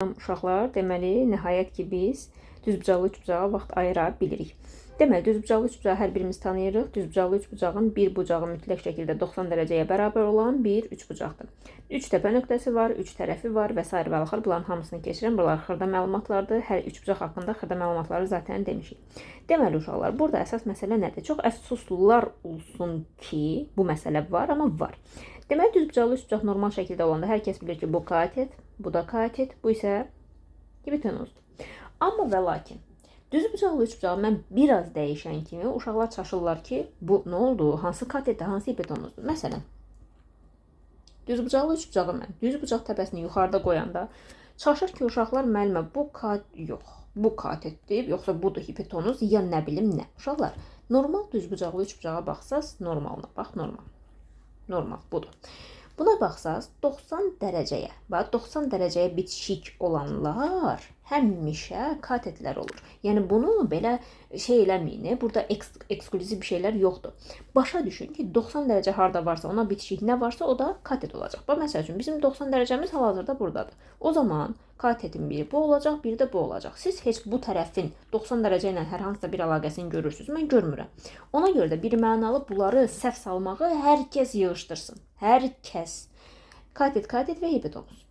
Uşaqlar, deməli, nəhayət ki, biz düzbucaqlı üçbucağa vaxt ayıra bilirik. Deməli, düzbucaqlı üçbucağı hər birimiz tanıyırıq. Düzbucaqlı üçbucağın bir bucağı mütləq şəkildə 90 dərəcəyə bərabər olan bir üçbucaqdır. 3 təpə nöqtəsi var, 3 tərəfi var və s. və axır. Bunların hamısını keçirəm. Bunlar xırda məlumatlardır. Hər üçbucaq haqqında xırda məlumatları zaten demişik. Deməli, uşaqlar, burada əsas məsələ nədir? Çox əfsuslular olsun ki, bu məsələ var, amma var. Deməli, düzbucaqlı üçbucaq normal şəkildə olanda hər kəs bilir ki, bu katet, bu da katet, bu isə hipotenuzdur. Amma və lakin, düzbucaqlı üçbucağı mən biraz dəyişən kimi uşaqlar çaşırlar ki, bu nə oldu? Hansı katetdir, hansı hipotenuzdur? Məsələn, düzbucaqlı üçbucağı mən düzbucaq təpəsini yuxarıda qoyanda çaşır ki, uşaqlar müəllimə bu katetdir, yoxsa budur hipotenuz, ya nə bilim nə. Uşaqlar, normal düzbucaqlı üçbucağa baxsaz, normalına bax, normal budur. Buna baxsaz 90 dərəcəyə, bax 90 dərəcəyə bitişik olanlar həmişə katetlər olur. Yəni bunu belə şey eləməyin, burada ekskluziv bir şeylər yoxdur. Başa düşün ki, 90 dərəcə harda varsa, ona bitişik nə varsa o da katet olacaq. Bax, məsəl üçün, bizim 90 dərəcəmiz hal-hazırda buradadır. O zaman katetin biri bu olacaq, biri də bu olacaq. Siz heç bu tərəfin 90 dərəcə ilə hər hansısa bir əlaqəsini görürsünüz, mən görmürəm. Ona görə də bir mənalı bunları səhv salmağı hər kəs yığışdırsın. Hər kəs. Katet və hipotenuz.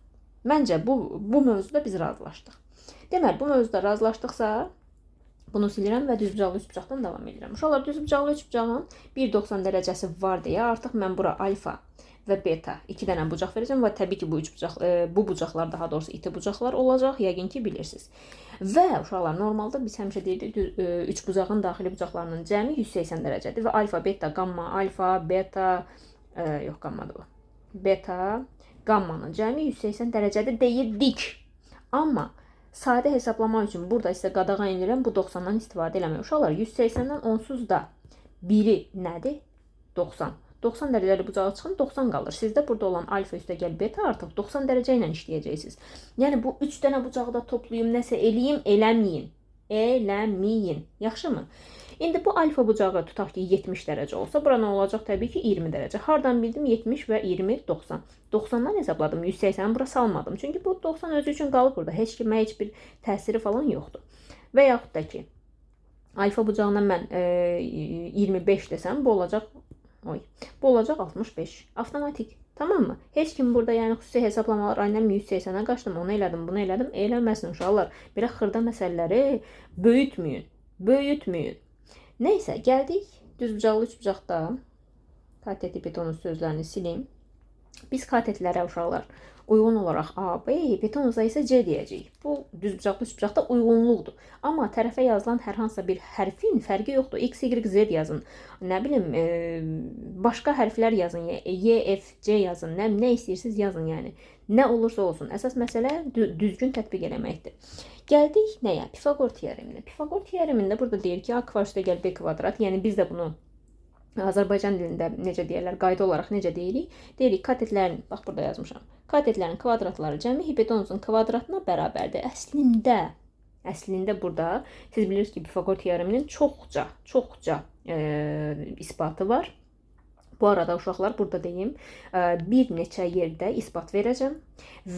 Məncə bu mövzuda biz razılaşdıq. Deməli, bu mövzuda razılaşdıqsa, bunu silirəm və düzbucaqlı üçbucaqdan davam edirəm. Uşaqlar, düzbucaqlı üçbucağın 1,90 dərəcəsi var deyə artıq mən bura alfa və beta 2 dənə bucaq verəcəm və təbii ki, bu bucaqlar, daha doğrusu iti bucaqlar olacaq, yəqin ki, bilirsiniz. Və uşaqlar, normalda biz həmişə deyirik, üçbucağın daxili bucaqlarının cəmi 180 dərəcədir və alfa, beta, qamma, alfa, beta, yox, qammadır bu. Beta, qammanın cəmi 180 dərəcədə deyirdik. Amma sadə hesablamaq üçün burada isə qadağan edirəm, bu 90-dan istifadə eləmək. Uşaqlar, 180-dən onsuz da biri nədir? 90. 90 dərəcəli bucağı çıxın, 90 qalır. Sizdə burada olan alfa üstəgəl beta artıq 90 dərəcə ilə işləyəcəksiniz. Yəni, bu 3 dənə bucağı da toplayım, nəsə eləyim, eləməyin. Yaxşımı? İndi bu alfa bucağı tutaq ki, 70 dərəcə olsa, bura nə olacaq? Təbii ki, 20 dərəcə. Hardan bildim? 70 və 20, 90. 90-dan hesabladım, 180-i bura salmadım. Çünki bu 90 özü üçün qalıb burada. Heç kimə heç bir təsiri falan yoxdur. Və yaxud da ki, alfa bucağına mən 25 desəm, bu olacaq 65. Avtomatik. Tamam mı? Heç kim burada yəni xüsusi hesablamalar, aynən 180-ə qaçdım, onu elədim, bunu elədim, eləməsin uşaqlar. Belə xırda məsələləri böyütməyin. Neysə, gəldik düzbucaqlı üçbucaqda katet hipotenuz sözlərini silim. Biz katetlərə uşaqlar uyğun olaraq A, B, hipotenuza isə C deyəcəyik. Bu düzbucaqlı üçbucaqda uyğunluqdur. Amma tərəfə yazılan hər hansısa bir hərfin fərqi yoxdur. X, Y, Z yazın. Nə bilim, başqa hərflər yazın. Y, F, C yazın. Nə istəyirsiniz yazın yəni. Nə olursa olsun. Əsas məsələ düzgün tətbiq eləməkdir. Gəldik nəyə? Pifaqor teoreminə. Pifaqor teoremində burada deyir ki, A kvar üstəgəl B kvadrat. Yəni biz də bunu Azərbaycan dilində necə deyirlər, qayda olaraq necə deyirik? Deyirik, katetlərin, bax burada yazmışam, katetlərin kvadratları cəmi hipotenuzun kvadratına bərabərdir. Əslində burada siz bilirsiniz ki, Pifaqor teoreminin çoxca isbatı var. Bu arada uşaqlar, burada deyim, bir neçə yerdə isbat verəcəm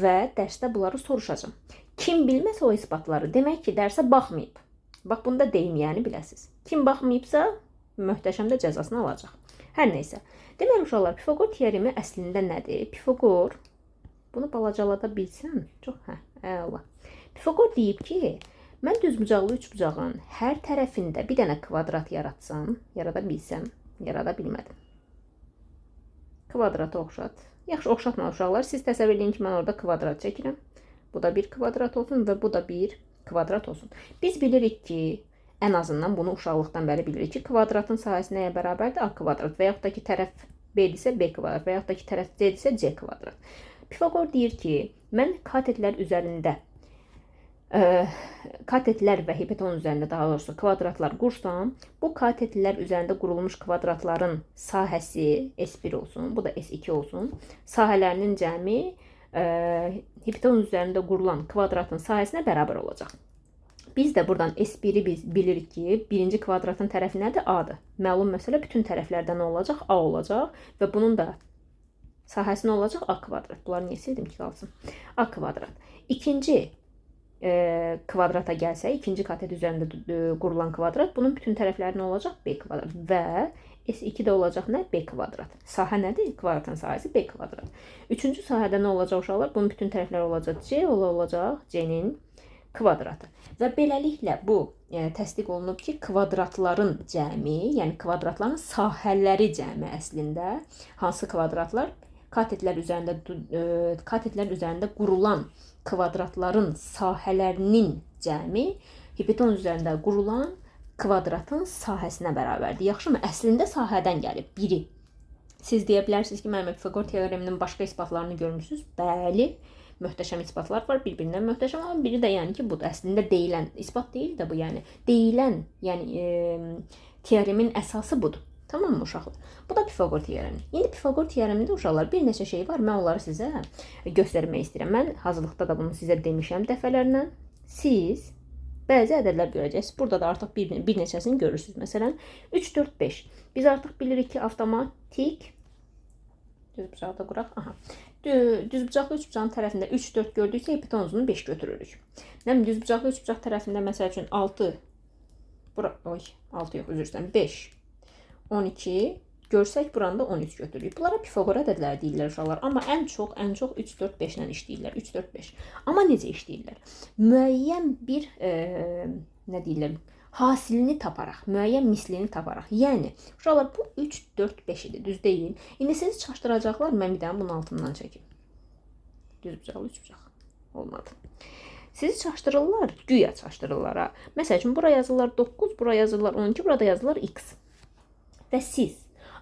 və dərsdə bunları soruşacam. Kim bilməsə o isbatları, demək ki, dərsə baxmayıb. Bax, bunu da deyim, yəni biləsiniz. Kim baxmayıbsa, möhtəşəm də cəzasını alacaq. Hər neysə. Deməli, uşaqlar, Pifaqor teoremi əslində nədir? Pifaqor, bunu balacalada bilsəm, çox, əla. Pifaqor deyib ki, mən düzbucaqlı üçbucağın hər tərəfində bir dənə kvadrat yaratsam, yarada bilsəm, yarada bilmədim. Kvadratı oxşat. Yaxşı, oxşatma uşaqlar. Siz təsəvvür edin ki, mən orada kvadrat çəkirəm. Bu da bir kvadrat olsun və bu da bir kvadrat olsun. Biz bilirik ki, ən azından bunu uşaqlıqdan bəri bilirik ki, kvadratın sahəsi nəyə bərabərdir? A kvadrat və yaxud da ki, tərəf B-dirsə B kvadrat və yaxud da ki, tərəf C-dirsə C kvadrat. Pifaqor deyir ki, mən katetlər üzərində, katetlər və hipotenuz üzərində daha doğrusu kvadratlar qursam, bu katetlər üzərində qurulmuş kvadratların sahəsi S1 olsun, bu da S2 olsun. Sahələrinin cəmi hipotenuz üzərində qurulan kvadratın sahəsinə bərabər olacaq. Biz də buradan S1-i biz bilirik ki, birinci kvadratın tərəfi nədir? A-dır. Məlum məsələ bütün tərəflərdən olacaq? A olacaq və bunun da sahəsi nə olacaq? A kvadrat. Bunları niyə sildim ki, qalsın? A kvadrat. İkinci kvadrata gəlsə, ikinci katet üzərində qurulan kvadrat, bunun bütün tərəfləri nə olacaq? B kvadrat və S2 də olacaq nə? B kvadrat. Sahə nədir? Kvadratın sahəsi B kvadrat. Üçüncü sahədə nə olacaq uşaqlar? Bunun bütün tərəfləri olacaq C, olacaq C-nin kvadratı. Və beləliklə bu təsdiq olunub ki, kvadratların cəmi, yəni kvadratların sahələri cəmi əslində hansı kvadratlar? Katetlər üzərində qurulan kvadratların sahələrinin cəmi hipotenuz üzərində qurulan kvadratın sahəsinə bərabərdir. Yaxşımı? Əslində sahədən gəlib biri. Siz deyə bilərsiniz ki, mənim Pifaqor teoreminin başqa isbatlarını görmüsünüz. Bəli, möhtəşəm isbatlar var, bir-birindən möhtəşəm, amma biri də yəni ki, budur. Əslində deyilən, isbat deyil də bu, yəni deyilən, yəni teoremin əsası budur. Tamam mı uşaqlar? Bu da Pifaqor teoremi. İndi Pifaqor teoremində uşaqlar bir neçə şey var. Mən onları sizə göstərmək istəyirəm. Mən hazırlıqda da bunu sizə demişəm dəfələrlə. Siz bəzi ədədlər görəcəksiniz. Burada da artıq bir neçəsini görürsünüz. Məsələn, 3, 4, 5. Biz artıq bilirik ki, avtomatik düzbucaqda quraq. Aha. Düzbucaqlı üçbucağın tərəfində 3, 4 gördüksə, hipotenuzunu 5 götürürük. Nəmin düzbucaqlı üçbucaq tərəfində məsəl üçün 6 yox, üzr istəyirəm, 5 12 görsək, buranda 13 götürürük. Bunlara Pifaqor ədədləri deyirlər uşaqlar. Amma ən çox 3, 4, 5 ilə işləyirlər. 3, 4, 5. Amma necə işləyirlər? Müəyyən bir, nə deyirlər, hasilini taparaq, müəyyən mislini taparaq. Yəni, uşaqlar bu 3, 4, 5 idi, düz deyil. İndi sizi çaşdıracaqlar, mən bir dənə bunun altından çəkim. Düzbucaqlı üçbucaq. Olmadı. Sizi çaşdırırlar, güya çaşdırırlar. Ha. Məsəl üçün, bura yazırlar 9, bura yazırlar 12, burada yazırlar x. Və siz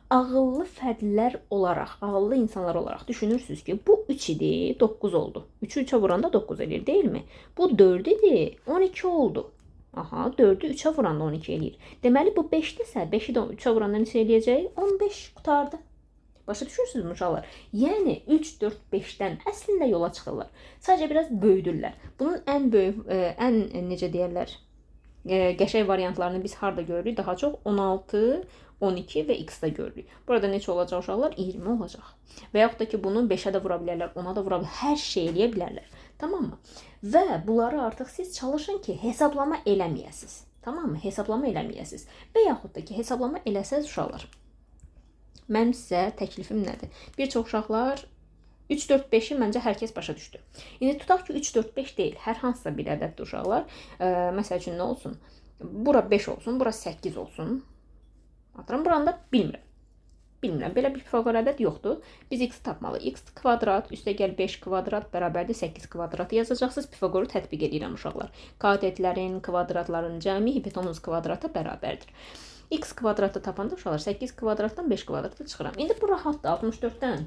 ağıllı fərdlər olaraq, ağıllı insanlar olaraq düşünürsünüz ki, bu 3 idi, 9 oldu. 3'ü 3'e vuranda 9 edir, değil mi? Bu 4 idi, 12 oldu. Aha, 4'ü 3'e vuranda 12 eləyir. Deməli, bu 5'dirsə, 5'i də 3'e vuranda neçə eləyəcək? 15 qutardı. Başa düşürsünüz mü uşaqlar? Yəni 3, 4, 5'dən əslində yola çıxırlar. Sadəcə biraz böyüdürlər. Bunun ən böyük, ən necə deyərlər, qəşəng variantlarını biz harda görürük? Daha çox 16, 12 və x-də görürük. Burada neçə olacaq uşaqlar? 20 olacaq. Və yaxud da ki, bunu 5'ə də vura bilərlər, 10'a da vura bilərlər, hər şey eləyə bilərlər. Tamam mı? Və bunları artıq siz çalışın ki, hesablama eləməyəsiniz. Tamam mı? Hesablama eləməyəsiniz. Və yaxud da ki, hesablama eləsəz uşaqlar. Mənim sizə təklifim nədir? Bir çox uşaqlar 3, 4, 5'i məncə hər kəs başa düşdü. İndi tutaq ki, 3, 4, 5 deyil. Hər hansısa bir ədəddir uşaqlar. Məsəl üçün nə olsun? Bura 5 olsun, bura 8 olsun. Atıram, buranda bilmirəm. Bilmirəm, belə bir Pifaqor ədəd yoxdur. Biz x tapmalıyıq. X kvadrat üstə gəl 5 kvadrat bərabərdir 8 kvadratı yazacaqsınız. Pifagoru tətbiq edirəm uşaqlar. Katetlərin, kvadratların cəmi hipotenuz kvadrata bərabərdir. X kvadratı tapanda uşaqlar 8 kvadratdan 5 kvadratı çıxıram. İndi bu rahatdır. 64'dən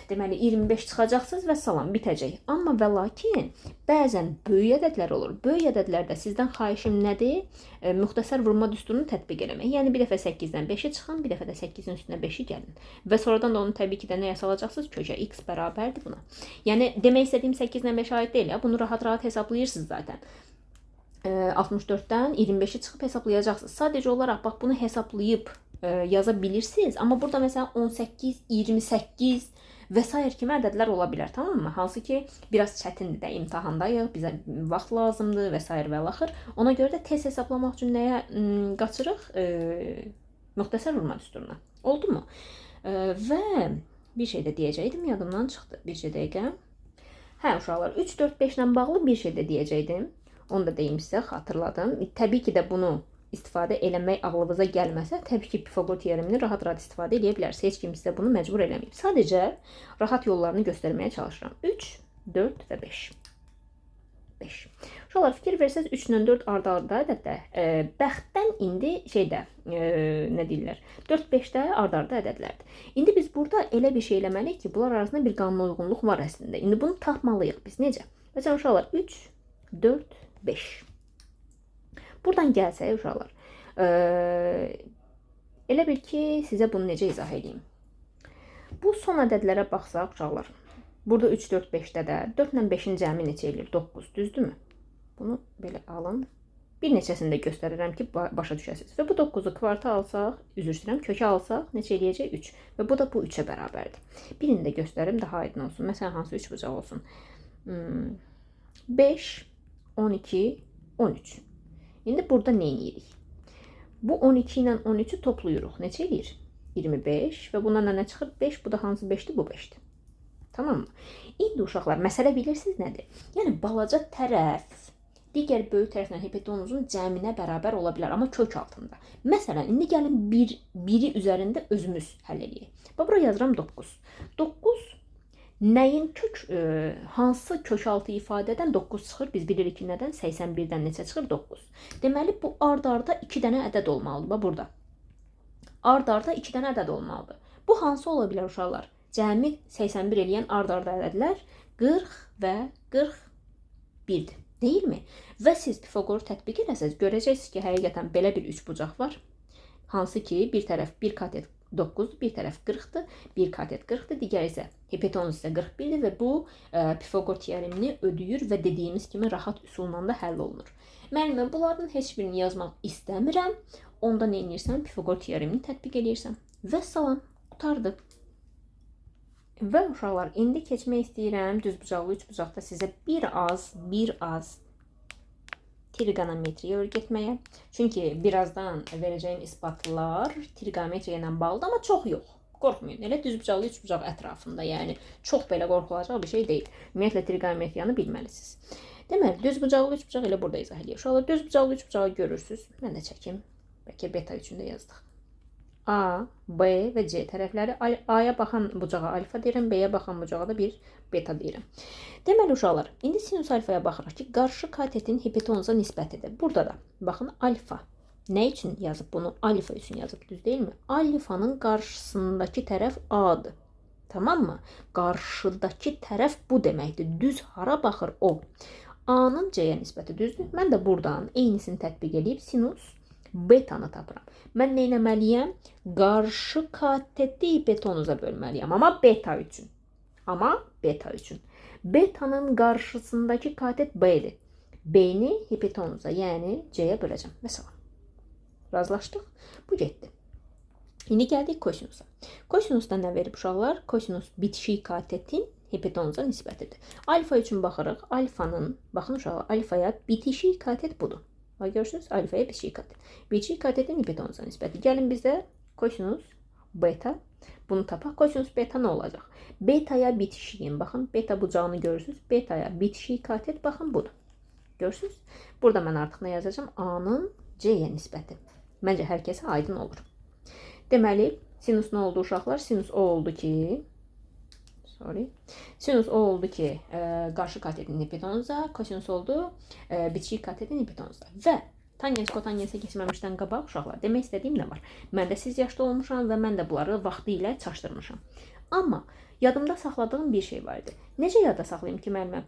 deməli 25 çıxacaqsınız və salam bitəcək. Amma və lakin bəzən böyük ədədlər olur. Böyük ədədlərdə sizdən xahişim nədir? Müxtəsər vurma düsturunu tətbiq eləmək. Yəni bir dəfə 8-dən 5-i çıxın, bir dəfə də 8-in üstünə 5-i gəlin. Və sonradan da onu təbii ki də nəyə salacaqsınız? Kökə x bərabərdir buna. Yəni demək istədiyim 8-dən 5 aid deyil ya. Bunu rahat-rahat hesablayırsınız zaten. 64'dən 25'i çıxıb hesablayacaqsınız. Sadəcə olaraq bax bunu hesablayıb yaza bilirsiniz. Amma burada məsələn 18, 28 və s. kimi ədədlər ola bilər, tamam mı? Hansı ki biraz çətindir də, imtahandayıq, bizə vaxt lazımdır və s. və l-axır. Ona görə də tez hesablamaq üçün nəyə qaçırıq? Müxtəsər vurma düsturuna. Oldu mu? Və bir şey də deyəcəkdim, yadımdan çıxdı. Bir şey dəqiqə. Hə uşaqlar, 3, 4, 5 ilə bağlı bir şey də deyəcəkdim. Onu da deyim sizə, xatırladım. Təbii ki də bunu istifadə eləmək ağlınıza gəlməsə, təbii ki Pifaqor teoremini rahat-rahat istifadə edə bilərsiniz. Heç kim sizə bunu məcbur eləməyib. Sadəcə rahat yollarını göstərməyə çalışıram. 3, 4 və 5. 5. Uşaqlar fikir versəz 3 ilə 4 arda-arda ədəddə. Bəxtdən indi şeydə, nə deyirlər? 4-5-də arda-arda ədədlərdir. İndi biz burada elə bir şey eləməliyik ki, bunlar arasında bir qanuna uyğunluq var əslində. İndi bunu tapmalıyıq biz. Necə? Məsələn uşaqlar 3, 4, 5. Buradan gəlsək uşaqlar, elə bil ki, sizə bunu necə izah edeyim. Bu son ədədlərə baxsaq uşaqlar, burada 3, 4, 5-də də 4 ilə 5-in cəmi neçə eləyir? 9, düzdürmü? Bunu belə alın. Bir neçəsini də göstərirəm ki, başa düşəsiniz. Və bu 9-u kvarta alsaq, üzr istəyirəm, kökə alsaq, neçə eləyəcək? 3. Və bu da bu 3-ə bərabərdir. Birini də göstərim, daha aydın olsun. Məsələn, hansı 3 bucaq olsun? 5, 12, 13. İndi burada nə edirik? Bu 12 ilə 13'ü toplayırıq. Neçə edir? 25 və bundan nə çıxır? 5. Bu da hansı 5'dir? Bu 5'dir. Tamam mı? İndi uşaqlar, məsələ bilirsiniz nədir? Yəni balaca tərəf digər böyük tərəflə hipotenuzun cəminə bərabər ola bilər, amma kök altında. Məsələn, indi gəlin biri üzərində özümüz həll edək. Bura yazıram 9. 9 nəyin hansı kök altı ifadədən 9 çıxır? Biz bilirik ki, nədən? 81-dən neçə çıxır? 9. Deməli, bu ard-arda 2 dənə ədəd olmalıdır. Burada. Ard-arda 2 dənə ədəd olmalıdır. Bu hansı ola bilər uşaqlar? Cəmi 81 eləyən ard-arda ədədlər 40 və 41-dir. Deyilmi? Və siz Pifagoru tətbiq eləsəz, görəcəksiniz ki, həqiqətən belə bir üçbucaq var. Hansı ki, bir tərəf 1 katet 9-dur, bir tərəf 40-dır, 1 katet 40-dır, digər isə hipotenuz isə 41-dir və bu Pifagor teoremini ödəyir və dediyimiz kimi rahat üsulla da həll olunur. Müəllimə, bunların heç birini yazmaq istəmirəm. Onda nə edirsən? Pifagor teoremini tətbiq edirsən. Və salam, qutardı. Və uşaqlar, indi keçmək istəyirəm düzbucaqlı üçbucaqda sizə bir az trigonometriya öyrətməyə. Çünki birazdan verəcəyim isbatlar trigonometriya ilə bağlıdır, amma çox yox. Qorxmayın, elə düzbucaqlı üçbucaq ətrafında, yəni çox belə qorxulacaq bir şey deyil. Ümumiyyətlə trigonometriyanı bilməlisiniz. Deməli, düzbucaqlı üçbucaq elə burada izah edir. Uşaqlar, düzbucaqlı üçbucağı görürsünüz. Mən də çəkim. Bəlkə beta üçün də yazdıq. A, B və C tərəfləri. A-ya baxan bucağa alfa deyirəm, B-yə baxan bucağa da bir beta deyirəm. Deməli uşaqlar, indi sinus alfaya baxırıq ki, qarşı katetin hipotenuza nisbətidir. Burada da baxın alfa. Nə üçün yazıb bunu? Alfa üçün yazıb, düz deyilmi? Alfanın qarşısındakı tərəf A-dır. Tamam mı? Qarşıdakı tərəf bu deməkdir. Düz hara baxır o? A-nın C-yə nisbəti düzdür. Mən də buradan eynisini tətbiq edib sinus betanı tapıram. Mən nə etməliyəm? Qarşı kateti hipotenuza bölməliyəm. Amma beta üçün. Betanın qarşısındakı katet B-dir. B-ni hipotenuza, yəni C-yə böləcəm. Məsələn. Razılaşdıq. Bu getdi. İndi gəldik kosinusa. Kosinusda nə verib uşaqlar? Kosinus bitişik katetin hipotenuza nisbətidir. Alfa üçün baxırıq. Alfanın, baxın uşaqlar, alfaya bitişik katet budur. Görürsünüz, alfaya bitişik katet. Bitişik katetin hipotenuza nisbəti. Gəlin bizdə kosinus beta. Bunu tapaq. Kosinus beta nə olacaq? Betaya bitişiyin. Baxın, beta bucağını görürsünüz. Betaya bitişik katet, baxın, budur. Görürsünüz? Burada mən artıq nə yazacağım? A-nın C-yə nisbəti. Məncə hər kəsə aydın olur. Deməli, sinus nə oldu uşaqlar? Sinus o oldu ki, qarşı katetin hipotenuza, kosinus oldu bitişik katetin hipotenuza. Və tangens kotangensə keçməmişdən qabaq uşaqlar, demək istədiyim nə var? Mən də siz yaşda olmuşam və mən də bunları vaxtı ilə çaşdırmışam. Amma yadımda saxladığım bir şey var idi. Necə yadda saxlayayım ki, müəllimə?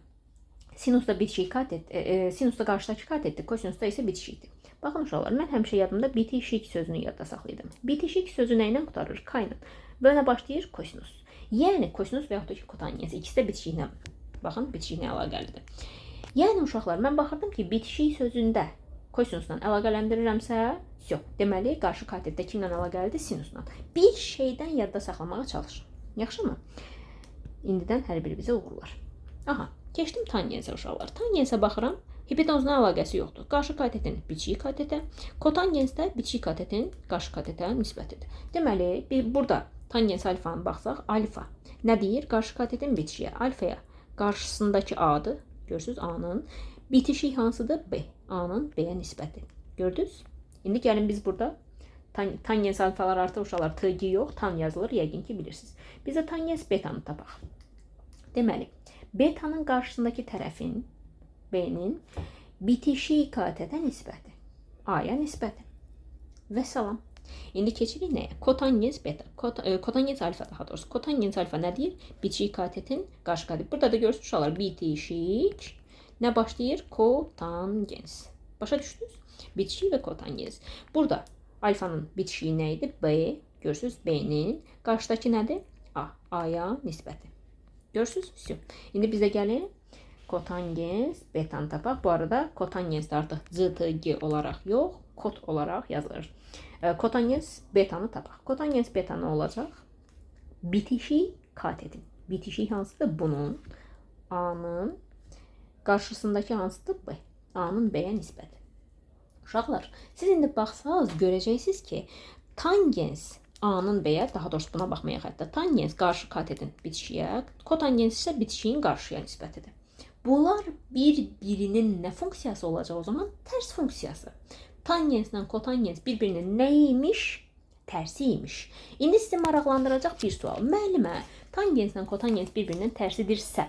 Sinusda bitişik katet, sinusda qarşıdakı katetdir, kosinusda isə bitişikdir. Baxın uşaqlar, mən həmişə yadımda bitişik sözünü yadda saxlaydım. Bitişik sözü nə ilə qutarır? K ilə. Və nə başlayır? Kosinus. Yəni kosinus və yaxud da ki, kotangens. İkisi də bitişiklə, baxın, bitişiklə əlaqəlidir. Yəni uşaqlar, mən baxırdım ki, bitişik sözündə kosinusla əlaqələndirirəmsə, deməli, qarşı katetdə kimlə əlaqəlidir? Sinusla. Bir şeydən yadda saxlamağa çalışın. Yaxşımı? İndidən hər biri bizə uğurlar. Aha, keçdim tangensə uşaqlar. Tangensə baxıram, hipotenuzla əlaqəsi yoxdur. Qarşı katetin bitişik katetə, kotangensdə bitişik katetin qarşı katetə nisbətidir. Deməli, burada tangens alfanı baxsaq, alfa nə deyir? Qarşı katetin bitişiyə, alfaya qarşısındakı A-dır. Görürsünüz, A-nın bitişik hansıdır? B. A-nın B-yə nisbəti. Gördünüz? İndi gəlin biz burada tangens alfalar artıq uşaqlar TG yox, tan yazılır, yəqin ki bilirsiniz. Biz də tangens betanı tapaq. Deməli, betanın qarşısındakı tərəfin B-nin bitişik katetə nisbəti. A-ya nisbəti. Və salam. İndi keçirik nəyə? Kotangens beta. Kotangens alfa daha doğrusu. Kotangens alfa nə deyir? Bitişik katetin qarşı kateti. Burada da görürsünüz uşaqlar, bitişik nə başlayır? Kotangens. Başa düşdünüz? Bitişik və kotangens. Burada alfanın bitişiyi nə idi? B. Görürsünüz, B-nin qarşıdakı nədir? A. A-ya nisbəti. Görürsünüz? İndi bizə gəlin kotangens betanı tapaq. Bu arada kotangens də artıq CTG olaraq yox, kot olaraq yazılır. Kotangens betanı tapaq. Kotangens beta nə olacaq? Bitişik katetin. Bitişik hansıdır? Bunun A-nın Qarşısındakı hansıdır? B. A-nın B-yə nisbəti. Uşaqlar, siz indi baxsaz görəcəksiniz ki, tangens A-nın B-yə, daha doğrusu buna baxmayaq hətta, tangens qarşı katetin bitişiyə, kotangens isə bitişiyin qarşıya nisbətidir. Bunlar bir-birinin nə funksiyası olacaq o zaman? Tərs funksiyası. Tangenslə kotangens bir-birinin nəyiymiş? Tərsiymiş. İndi sizi maraqlandıracaq bir sual. Müəllimə, tangenslə kotangens bir-birinin tərsidirsə,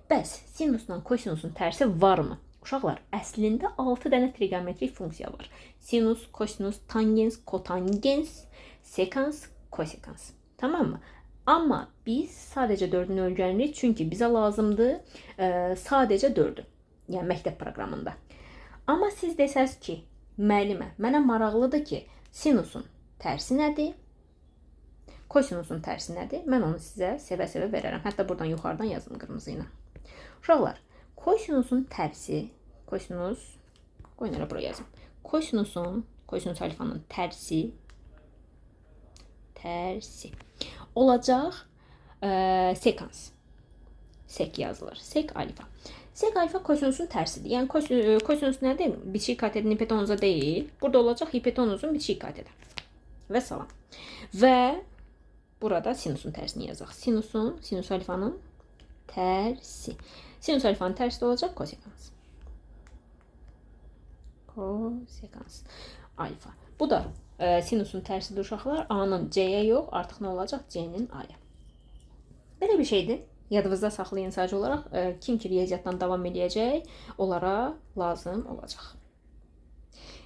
bəs sinusla kosinusun tərsi varmı? Uşaqlar, əslində 6 dənə trigonometrik funksiya var. Sinus, kosinus, tangens, kotangens, sekans, kosekans. Tamam mı? Amma biz sadəcə 4-ünü öyrənirik, çünki bizə lazımdır sadəcə 4-ü. Yəni məktəb proqramında. Amma siz desəz ki, müəllimə, mənə maraqlıdır ki, sinusun tərsi nədir? Kosinusun tərsi nədir? Mən onu sizə sevə-sevə verərəm. Hətta buradan yuxarıdan yazım qırmızı ilə. Uşaqlar, kosinusun tərsi, kosinus, qoyun elə buraya yazım. Kosinus alfanın tərsi olacaq sekans. Sek yazılır. Sek alfa. Sek alfa kosinusun tərsidir. Yəni kosinus nədir? Bitişik katetin hipotenuza deyil. Burada olacaq hipotenuzun bitişik kateti. Və salam. Və burada sinusun tərsini yazaq. Sinus alfanın tərsi. Sinus alfanın tərsi də olacaq kosekans. Kosekans alfa. Bu da sinusun tərsidir uşaqlar. A-nın C-yə yox, artıq nə olacaq? C-nin A-ya. Belə bir şeydir. Yadınızda saxlayın sadəcə olaraq. Kim ki riyaziyyatdan davam edəcək, onlara lazım olacaq.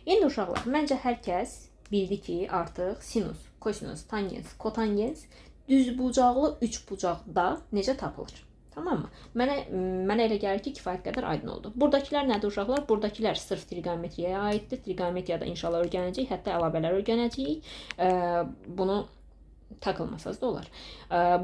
İndi uşaqlar, məncə hər kəs bildi ki, artıq sinus, kosinus, tangens, kotangens düzbucaqlı üçbucaqda necə tapılır? Tamam mı? Mənə elə gəlir ki, kifayət qədər aydın oldu. Buradakilər nədir uşaqlar? Buradakilər sırf trigonometriyaya aiddir. Trigonometriyada inşallah öyrənəcəyik, hətta əlavələr öyrənəcəyik. Bunu takılmasaz da olar.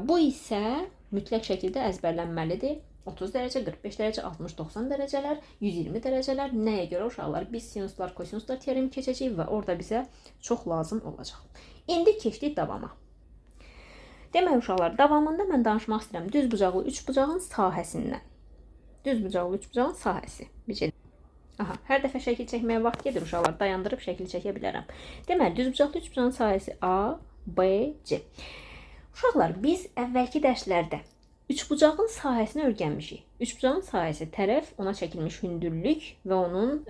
Bu isə mütləq şəkildə əzbərlənməlidir. 30 dərəcə, 45 dərəcə, 60-90 dərəcələr, 120 dərəcələr. Nəyə görə uşaqlar? Biz sinuslar, kosinuslar teoremi keçəcəyik və orada bizə çox lazım olacaq. İndi keçdik davama. Demək uşaqlar, davamında mən danışmaq istəyirəm düzbucaqlı üçbucağın sahəsindən. Düzbucaqlı üçbucağın sahəsi. Aha, hər dəfə şəkil çəkməyə vaxt gedir uşaqlar, dayandırıb şəkil çəkə bilərəm. Deməli, düzbucaqlı üçbucağın sahəsi A, B, C. Uşaqlar, biz əvvəlki dərslərdə üçbucağın sahəsini öyrənmişik. Üçbucağın sahəsi tərəf, ona çəkilmiş hündürlük və onun,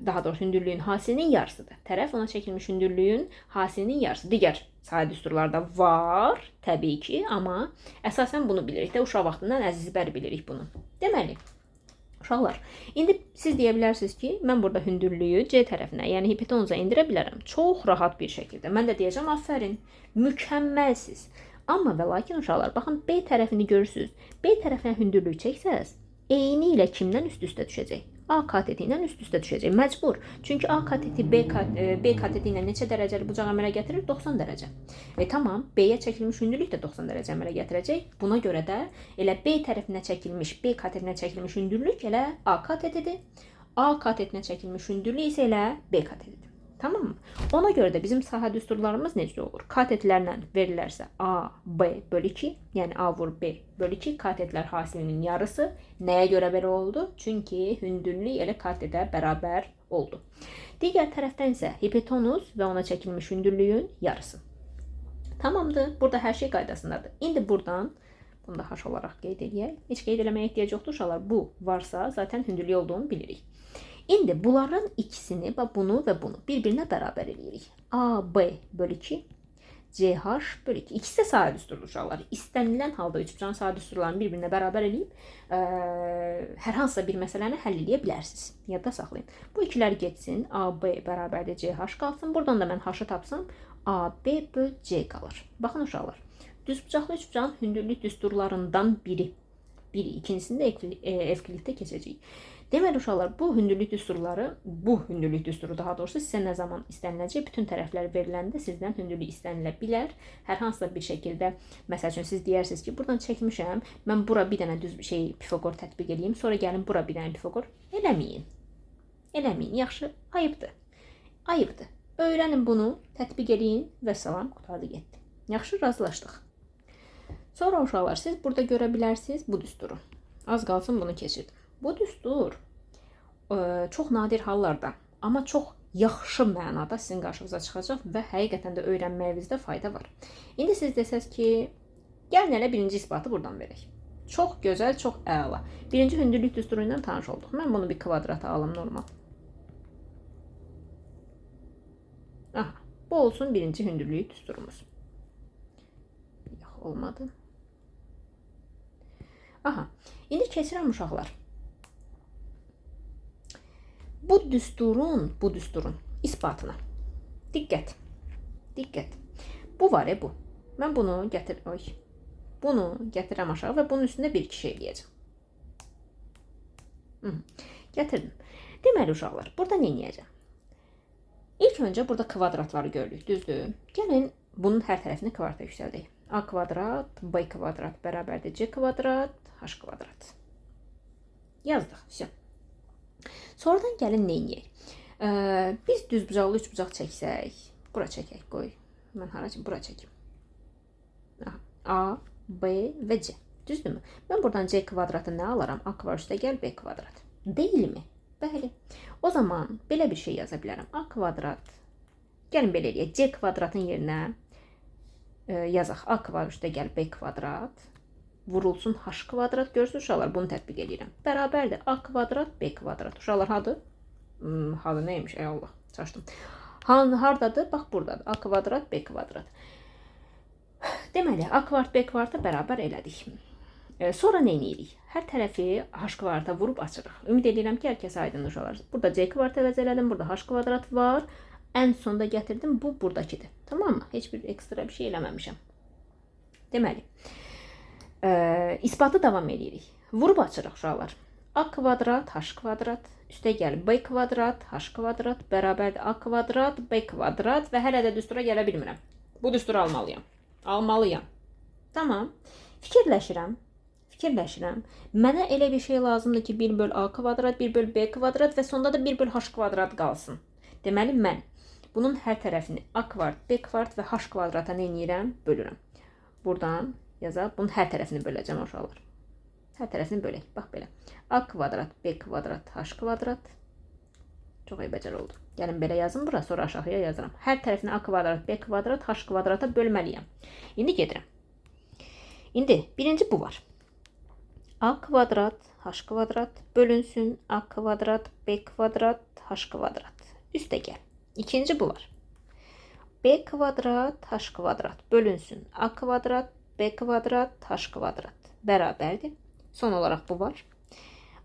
daha doğrusu hündürlüyün hasilinin yarısıdır. Tərəf, ona çəkilmiş hündürlüyün hasilinin yarısı. Digər sahə düsturlarda var, təbii ki, amma əsasən bunu bilirik də, uşaq vaxtından əzizbər bilirik bunu. Deməli, uşaqlar, indi siz deyə bilərsiniz ki, mən burada hündürlüyü C tərəfinə, yəni hipotenuza indirə bilərəm. Çox rahat bir şəkildə. Mən də deyəcəm, afərin, mükəmməlsiz. Amma və lakin uşaqlar, baxın, B tərəfini görürsünüz. B tərəfinə hündürlük çəksəz, eyni ilə kimdən üst-üstə düşəcək? A kateti ilə üst-üstə düşəcək. Məcbur. Çünki A kateti B kateti ilə neçə dərəcəli bucaq əmələ gətirir? 90 dərəcə. Tamam, B-yə çəkilmiş hündürlük də 90 dərəcə əmələ gətirəcək. Buna görə də elə B tərəfinə çəkilmiş, B katetinə çəkilmiş hündürlük elə A katetidir. A katetinə çəkilmiş hündürlük isə elə B katetidir. Tamam mı? Ona görə də bizim sahə düsturlarımız necə olur? Katetlərlə verilərsə A, B bölü 2, yəni A vur B bölü 2, katetlər hasilinin yarısı. Nəyə görə belə oldu? Çünki hündürlük elə katetə bərabər oldu. Digər tərəfdən isə hipotenuz və ona çəkilmiş hündürlüyün yarısı. Tamamdır. Burada hər şey qaydasındadır. İndi buradan, bunu da H olaraq qeyd edək. Heç qeyd eləməyə ehtiyac yoxdur uşaqlar. Bu varsa zaten hündürlük olduğunu bilirik. İndi bunların ikisini, bunu və bunu bir-birinə bərabər edirik. AB bölü 2, CH bölü 2. İkisi də sahə düsturlu uşaqlar. İstənilən halda üçbucağın sahə düsturlarını bir-birinə bərabər edib hər hansısa bir məsələni həll edə bilərsiniz. Yadda saxlayın. Bu ikilər getsin. AB bərabərdir CH qalsın. Buradan da mən H-ı tapsam AB bölü C qalır. Baxın uşaqlar. Düzbucaqlı üçbucağın hündürlük düsturlarından biri. İkincisini də evkillikdə keçəcəyik. Deməli uşaqlar, bu hündürlük düsturu daha doğrusu sizə nə zaman istəniləcək? Bütün tərəflər veriləndə sizdən hündürlük istənilə bilər. Hər hansısa bir şəkildə, məsəl üçün siz deyərsiniz ki, buradan çəkmişəm, mən bura bir dənə düz Pifaqor tətbiq edeyim, sonra gəlin bura bir dənə Pifaqor. Eləməyin. Yaxşı, ayıbdır. Öyrənin bunu, tətbiq edin və salam, qutardı getdi. Yaxşı, razılaşdıq. Sonra uşaqlar, siz burada görə bilərsiniz bu düsturu. Az qalsın bunu keçirdim. Bu düstur çox nadir hallarda, amma çox yaxşı mənada sizin qarşınıza çıxacaq və həqiqətən də öyrənməyinizdə fayda var. İndi siz desəz ki, gəlin elə birinci isbatı buradan verək. Çox gözəl, çox əla. Birinci hündürlük düsturu ilə tanış olduq. Mən bunu bir kvadrata alım normal. Aha, bu olsun birinci hündürlük düsturumuz. Yox, olmadı. Aha, indi keçirəm uşaqlar. Bu düsturun isbatına. Diqqət. Bu var bu. Mən bunu gətirəm aşağı və bunun üstündə bir kişi eləyəcəm. Gətirdim. Deməli uşaqlar, burada nə edəcəm? İlk öncə burada kvadratları görürük, düzdür? Gəlin bunun hər tərəfini kvadrata yüksəldək. A kvadrat, B kvadrat bərabərdir C kvadrat, H kvadrat. Yazdıq, все. Sonradan gəlin nə edək? Biz düzbucaqlı üçbucaq çəksək, bura çəkək, qoy. Mən hara ki, bura çəkim. A, B və C. Düzdürmü? Mən buradan C kvadratı nə alaram? A kvadrat üstə gəl B kvadrat. Deyilmi? Bəli. O zaman belə bir şey yaza bilərəm. A kvadrat. Gəlin belə eləyək. C kvadratın yerinə yazaq. A kvadrat üstə gəl B kvadrat. Vurulsun H kvadrat. Görürsünüz uşaqlar, bunu tətbiq edirəm. Bərabərdir. A kvadrat B kvadrat. Uşaqlar hadı? Hadı neymiş? Ey Allah. Çaşdım. Hardadır? Bax buradadır. A kvadrat B kvadrat. Deməli, A kvadrat B kvadratı bərabər elədik. Sonra nə edirik? Hər tərəfi H kvadrata vurub açırıq. Ümid edirəm ki, hər kəs aydındır olar. Burada C kvadrat əvəz elədim, burada H kvadrat var. Ən sonda gətirdim, bu buradakıdır. Tamam mı? Heç bir ekstra bir şey eləməmişəm. Deməli, isbatı davam edirik. Vurub açırıq uşaqlar. A kvadrat, H kvadrat, üstə gəl B kvadrat, H kvadrat, bərabərdir A kvadrat, B kvadrat və hələ də düstura gələ bilmirəm. Bu düsturu almalıyam. Tamam. Fikirləşirəm. Mənə elə bir şey lazımdır ki, 1 böl A kvadrat, 1 böl B kvadrat və sonda da 1 böl H kvadrat qalsın. Deməli, mən bunun hər tərəfini A kvadrat, B kvadrat və H kvadrata nə edirəm? Bölürəm. Buradan yazaq, bunun hər tərəfini böləcəm uşaqlar. Hər tərəfini bölək. Bax belə. A kvadrat, B kvadrat, H kvadrat. Çox eybəcər oldu. Gəlin belə yazın bura, sonra aşağıya yazıram. Hər tərəfini A kvadrat, B kvadrat, H kvadrata bölməliyəm. İndi gedirəm. İndi birinci bu var. A kvadrat, H kvadrat bölünsün A kvadrat, B kvadrat, H kvadrat. Üstə gəl. İkinci bu var. B kvadrat, H kvadrat bölünsün A kvadrat, B kvadrat, H kvadrat. Bərabərdir. Son olaraq bu var.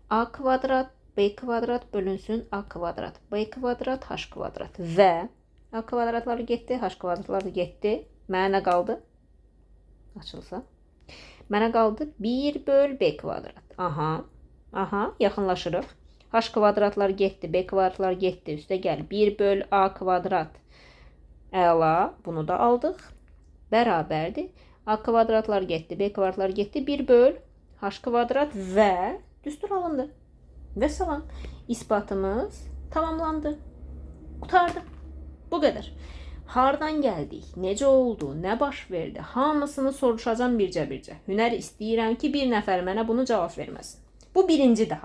A kvadrat, B kvadrat bölünsün A kvadrat, B kvadrat, H kvadrat. Və A kvadratları getdi, H kvadratları getdi. Mənə nə qaldı? Açılsa. Mənə qaldı 1 böl B kvadrat. Aha, yaxınlaşırıq. H kvadratlar getdi, B kvadratlar getdi. Üstə gəl. 1 böl A kvadrat. Əla, bunu da aldıq. Bərabərdir. A kvadratlar getdi, B kvadratlar getdi. 1 böl H kvadrat və düstur alındı. Və salam. İsbatımız tamamlandı. Qurtardı. Bu qədər. Hardan gəldik, necə oldu, nə baş verdi, hamısını soruşacağım bircə-bircə. Hünər istəyirəm ki, bir nəfər mənə bunu cavab verməsin. Bu birincidir,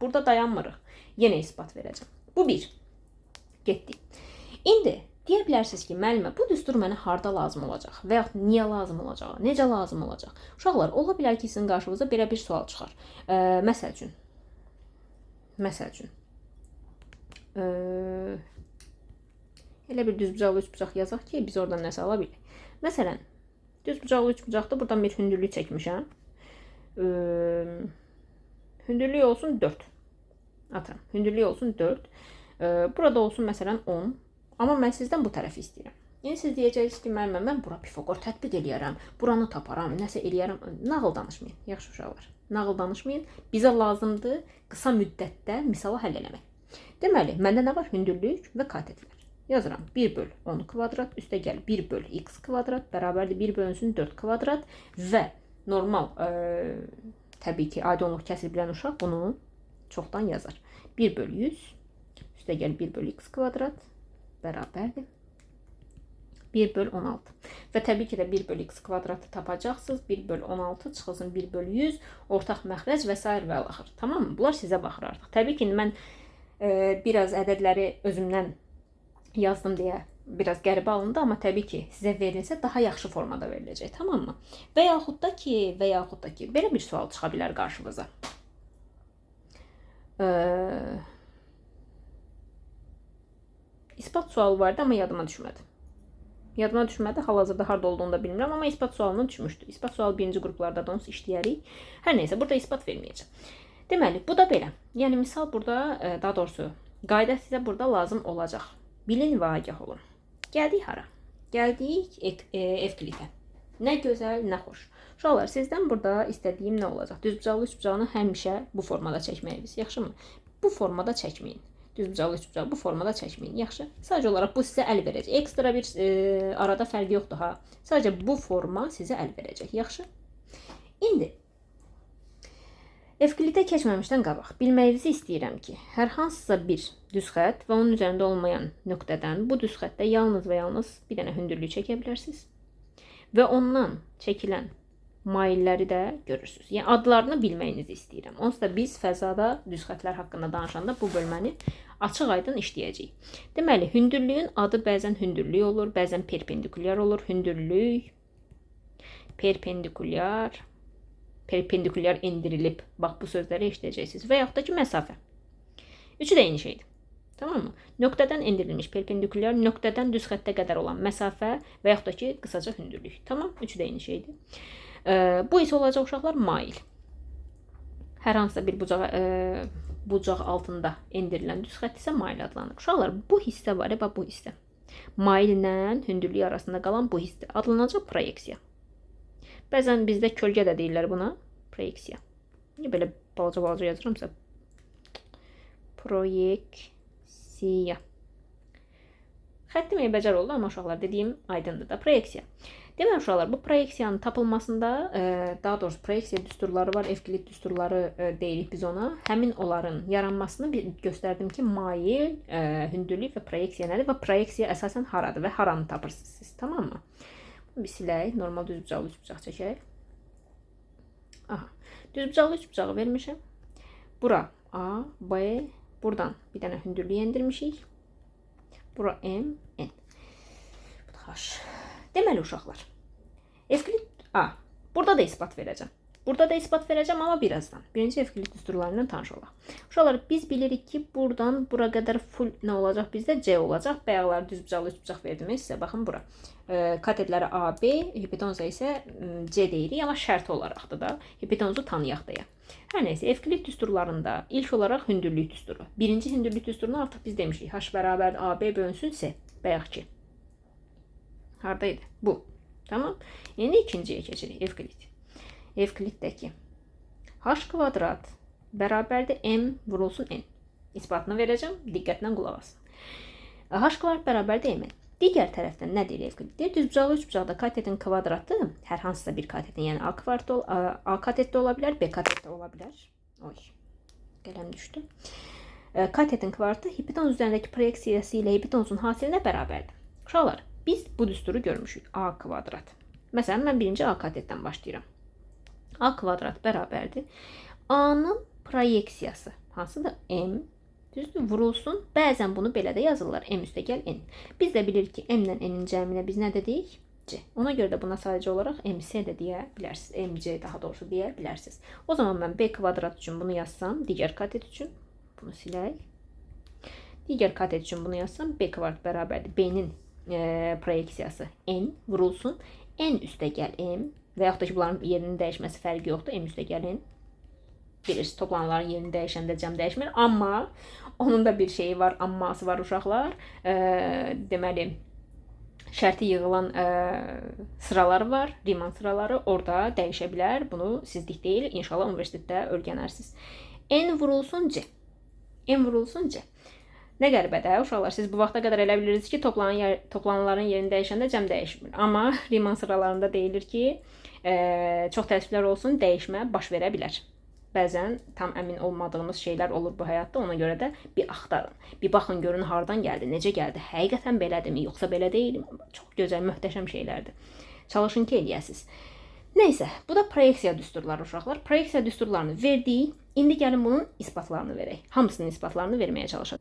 burada dayanmırıq. Yenə isbat verəcəm. Bu bir. Getdik. İndi deyə bilərsiniz ki, müəllimə, bu düstur mənə harda lazım olacaq və yaxud niyə lazım olacaq, necə lazım olacaq? Uşaqlar, ola bilər ki, sizin qarşınıza belə bir sual çıxar. Məsəl üçün. Elə bir düzbucaqlı üçbucaq yazaq ki, biz oradan nəsə ala bilək. Məsələn, düzbucaqlı üçbucaqda buradan bir hündürlük çəkmişəm. Hündürlük olsun 4. Atıram. Hündürlük olsun 4. Burada olsun məsələn 10. Amma mən sizdən bu tərəfi istəyirəm. Yəni siz deyəcəksiniz ki, mən bura Pifaqor tətbiq eləyərəm, buranı taparam, nəsə eləyərəm. Nağıl danışmayın, yaxşı uşaqlar. Nağıl danışmayın. Bizə lazımdır qısa müddətdə misalı həll eləmək. Deməli, məndə nə var? Hündürlük və katetlər. Yazıram 1 böl 10 kvadrat, üstə gəl 1 böl x kvadrat, bərabərdir 1 bölünsün 4 kvadrat və normal, təbii ki, aydınlıq kəsir bilən uşaq bunu çoxdan yazar. 1 böl 100, üstə gəl 1 böl x kvadrat, bərabərdir 1 bölü 16. Və təbii ki də 1 bölü x kvadratı tapacaqsınız. 1 bölü 16 çıxılsın 1 bölü 100, ortaq məxrəc və s. və axır. Tamam mı? Bunlar sizə baxır artıq. Təbii ki, mən biraz ədədləri özümdən yazdım deyə biraz qəribə alındı, amma təbii ki, sizə verilsə daha yaxşı formada veriləcək. Tamam mı? Və yaxud da ki, belə bir sual çıxa bilər qarşınıza. İspat sualı vardı, amma yadıma düşmədi. Hal-hazırda harda olduğunu da bilmirəm, amma ispat sualına düşmüşdü. İspat sualı birinci qruplarda da onsuz işləyərik. Hər neysə, burada ispat verməyəcəm. Deməli, bu da belə. Yəni, misal burada, daha doğrusu, qayda sizə burada lazım olacaq. Bilin və agah olun. Gəldik hara? Gəldik Evklidə. Nə gözəl, nə xoş. Uşaqlar, sizdən burada istədiyim nə olacaq? Düzbucaqlı üçbucağını həmişə bu formada çəkməyiniz. Yaxşı mı? Bu formada çəkməyin. Düzbucaqlı üçbucağı bu formada çəkməyin. Yaxşı. Sadəcə olaraq bu sizə əl verəcək. Ekstra bir arada fərqi yoxdur ha. Sadəcə bu forma sizə əl verəcək. Yaxşı. İndi Evklidə keçməmişdən qabaq bilməyinizi istəyirəm ki, hər hansısa bir düz xətt və onun üzərində olmayan nöqtədən bu düz xəttdə yalnız və yalnız bir dənə hündürlük çəkə bilərsiniz. Və ondan çəkilən mailləri də görürsünüz. Yəni, adlarını bilməyinizi istəyirəm. Onsuz da biz fəzada düz xəttlər haqqında danışanda bu bölməni açıq-aydın işləyəcəyik. Deməli, hündürlüyün adı bəzən hündürlük olur, bəzən perpendikulyar olur. Hündürlük, perpendikulyar endirilib. Bax, bu sözləri eşidəcəksiniz. Və yaxud da ki, məsafə. Üçü də eyni şeydir. Tamam mı? Nöqtədən endirilmiş perpendikulyar, nöqtədən düz xəttə qədər olan məsafə və yaxud da ki, qısaca hündürlük. Tamam, üçü də eyni şeydir. Bu isə olacaq uşaqlar mail. Hər hansısa bir bucaq altında endirilən düz xətt isə mail adlanır. Uşaqlar, bu hissə var, bax bu hissə. Mail ilə hündürlük arasında qalan bu hissə adlanacaq proyeksiya. Bəzən bizdə kölgə də deyirlər buna. Proyeksiya. Niyə belə balaca yazıramsa? Proyeksiya. Xəttim bəcər oldu, amma uşaqlar dediyim aydındır da. Proyeksiya. Deməli uşaqlar, bu proyeksiyanın tapılmasında, daha doğrusu proyeksiya düsturları var, Evklid düsturları deyirik biz ona. Həmin onların yaranmasını göstərdim ki, mail, hündürlük və proyeksiya nədir və proyeksiya əsasən haradır və haranı tapırsınız siz, tamam mı? Bir silək, normal düzbucaqlı üçbucaq çəkək. Aha, düzbucaqlı üçbucağı vermişəm. Bura A, B, buradan bir dənə hündürlük endirmişik. Bura M, N. Bu da H. Deməli uşaqlar, Evklid A. Burada da ispat verəcəm. Amma birazdan. Birinci Evklid düsturlarından tanış olaq. Uşaqlar, biz bilirik ki, buradan bura qədər full nə olacaq bizdə? C olacaq. Bayaqlar düzbucaqlı üçbucaq verdim sizə. Baxın bura. Katetləri A, B, hipotenuza isə C deyirik, amma şərti olaraqdır da. Hipotenuzu tanıyaq deyə. Hər neysə, Evklid düsturlarında ilk olaraq hündürlük düsturu. Birinci hündürlük düsturunu artıq biz demişik. H bərabər AB bölünsün C. Bayaq ki. Haradaydı? Bu. Tamam. İndi ikinciyə keçirik. Evkliddəki H kvadrat bərabərdir M vurulsun N. İsbatını verəcəm. Diqqətlə qulaq asın. H kvadrat bərabərdir M. Digər tərəfdən nə deyir Evklid? Düzbucaqlı üçbucaqda katetin kvadratı hər hansısa bir katetin, yəni A katetdə ola bilər, B katetdə ola bilər. Oy, qələm düşdü. Katetin kvadratı hipotenuz üzərindəki proyeksiyası ilə hipotenuzun hasilinə bərabərdir. Uşaqlar, biz bu düsturu görmüşük. A kvadrat. Məsələn, mən birinci A katetdən başlayıram. A kvadrat bərabərdir. A-nın proyeksiyası hansıdır? M. Düzdür, vurulsun. Bəzən bunu belə də yazırlar. M üstəgəl N. Biz də bilirik ki, M ilə N-in cəminə biz nə dedik? C. Ona görə də buna sadəcə olaraq MC də deyə bilərsiniz. MC daha doğrusu deyə bilərsiniz. O zaman mən B kvadrat üçün bunu yazsam, digər katet üçün bunu silək. Digər katet üçün bunu yazsam, B kvadrat bərabərdir. B-nin proyeksiyası N vurulsun. N üstəgəl M və yaxud da ki, bunların yerinin dəyişməsi fərqi yoxdur. M üstəgəl N. Bilirsiniz, toplananların yerini dəyişəndə cəm dəyişmir. Amma onun da bir şeyi var, amması var uşaqlar. Deməli, şərti yığılan sıraları var, Riemann sıraları. Orada dəyişə bilər. Bunu sizlik deyil. İnşallah universitetdə öyrənərsiniz. N vurulsun C. N vurulsun C. Nə qəribədə uşaqlar, siz bu vaxta qədər elə bilirsiniz ki, toplananların yerini dəyişəndə cəm dəyişmir. Amma Riemann sıralarında deyilir ki, çox təəssüflər olsun, dəyişmə baş verə bilər. Bəzən tam əmin olmadığımız şeylər olur bu həyatda. Ona görə də bir axtarın. Bir baxın görün hardan gəldi, necə gəldi, həqiqətən belədirmi, yoxsa belə deyilmi? Çox gözəl, möhtəşəm şeylərdir. Çalışın ki, eləyəsiniz. Neysə, bu da proyeksiya düsturları uşaqlar. Proyeksiya düsturlarını verdik. İndi gəlin bunun isbatlarını verək. Hamısının isbatlarını verməyə çalışaq.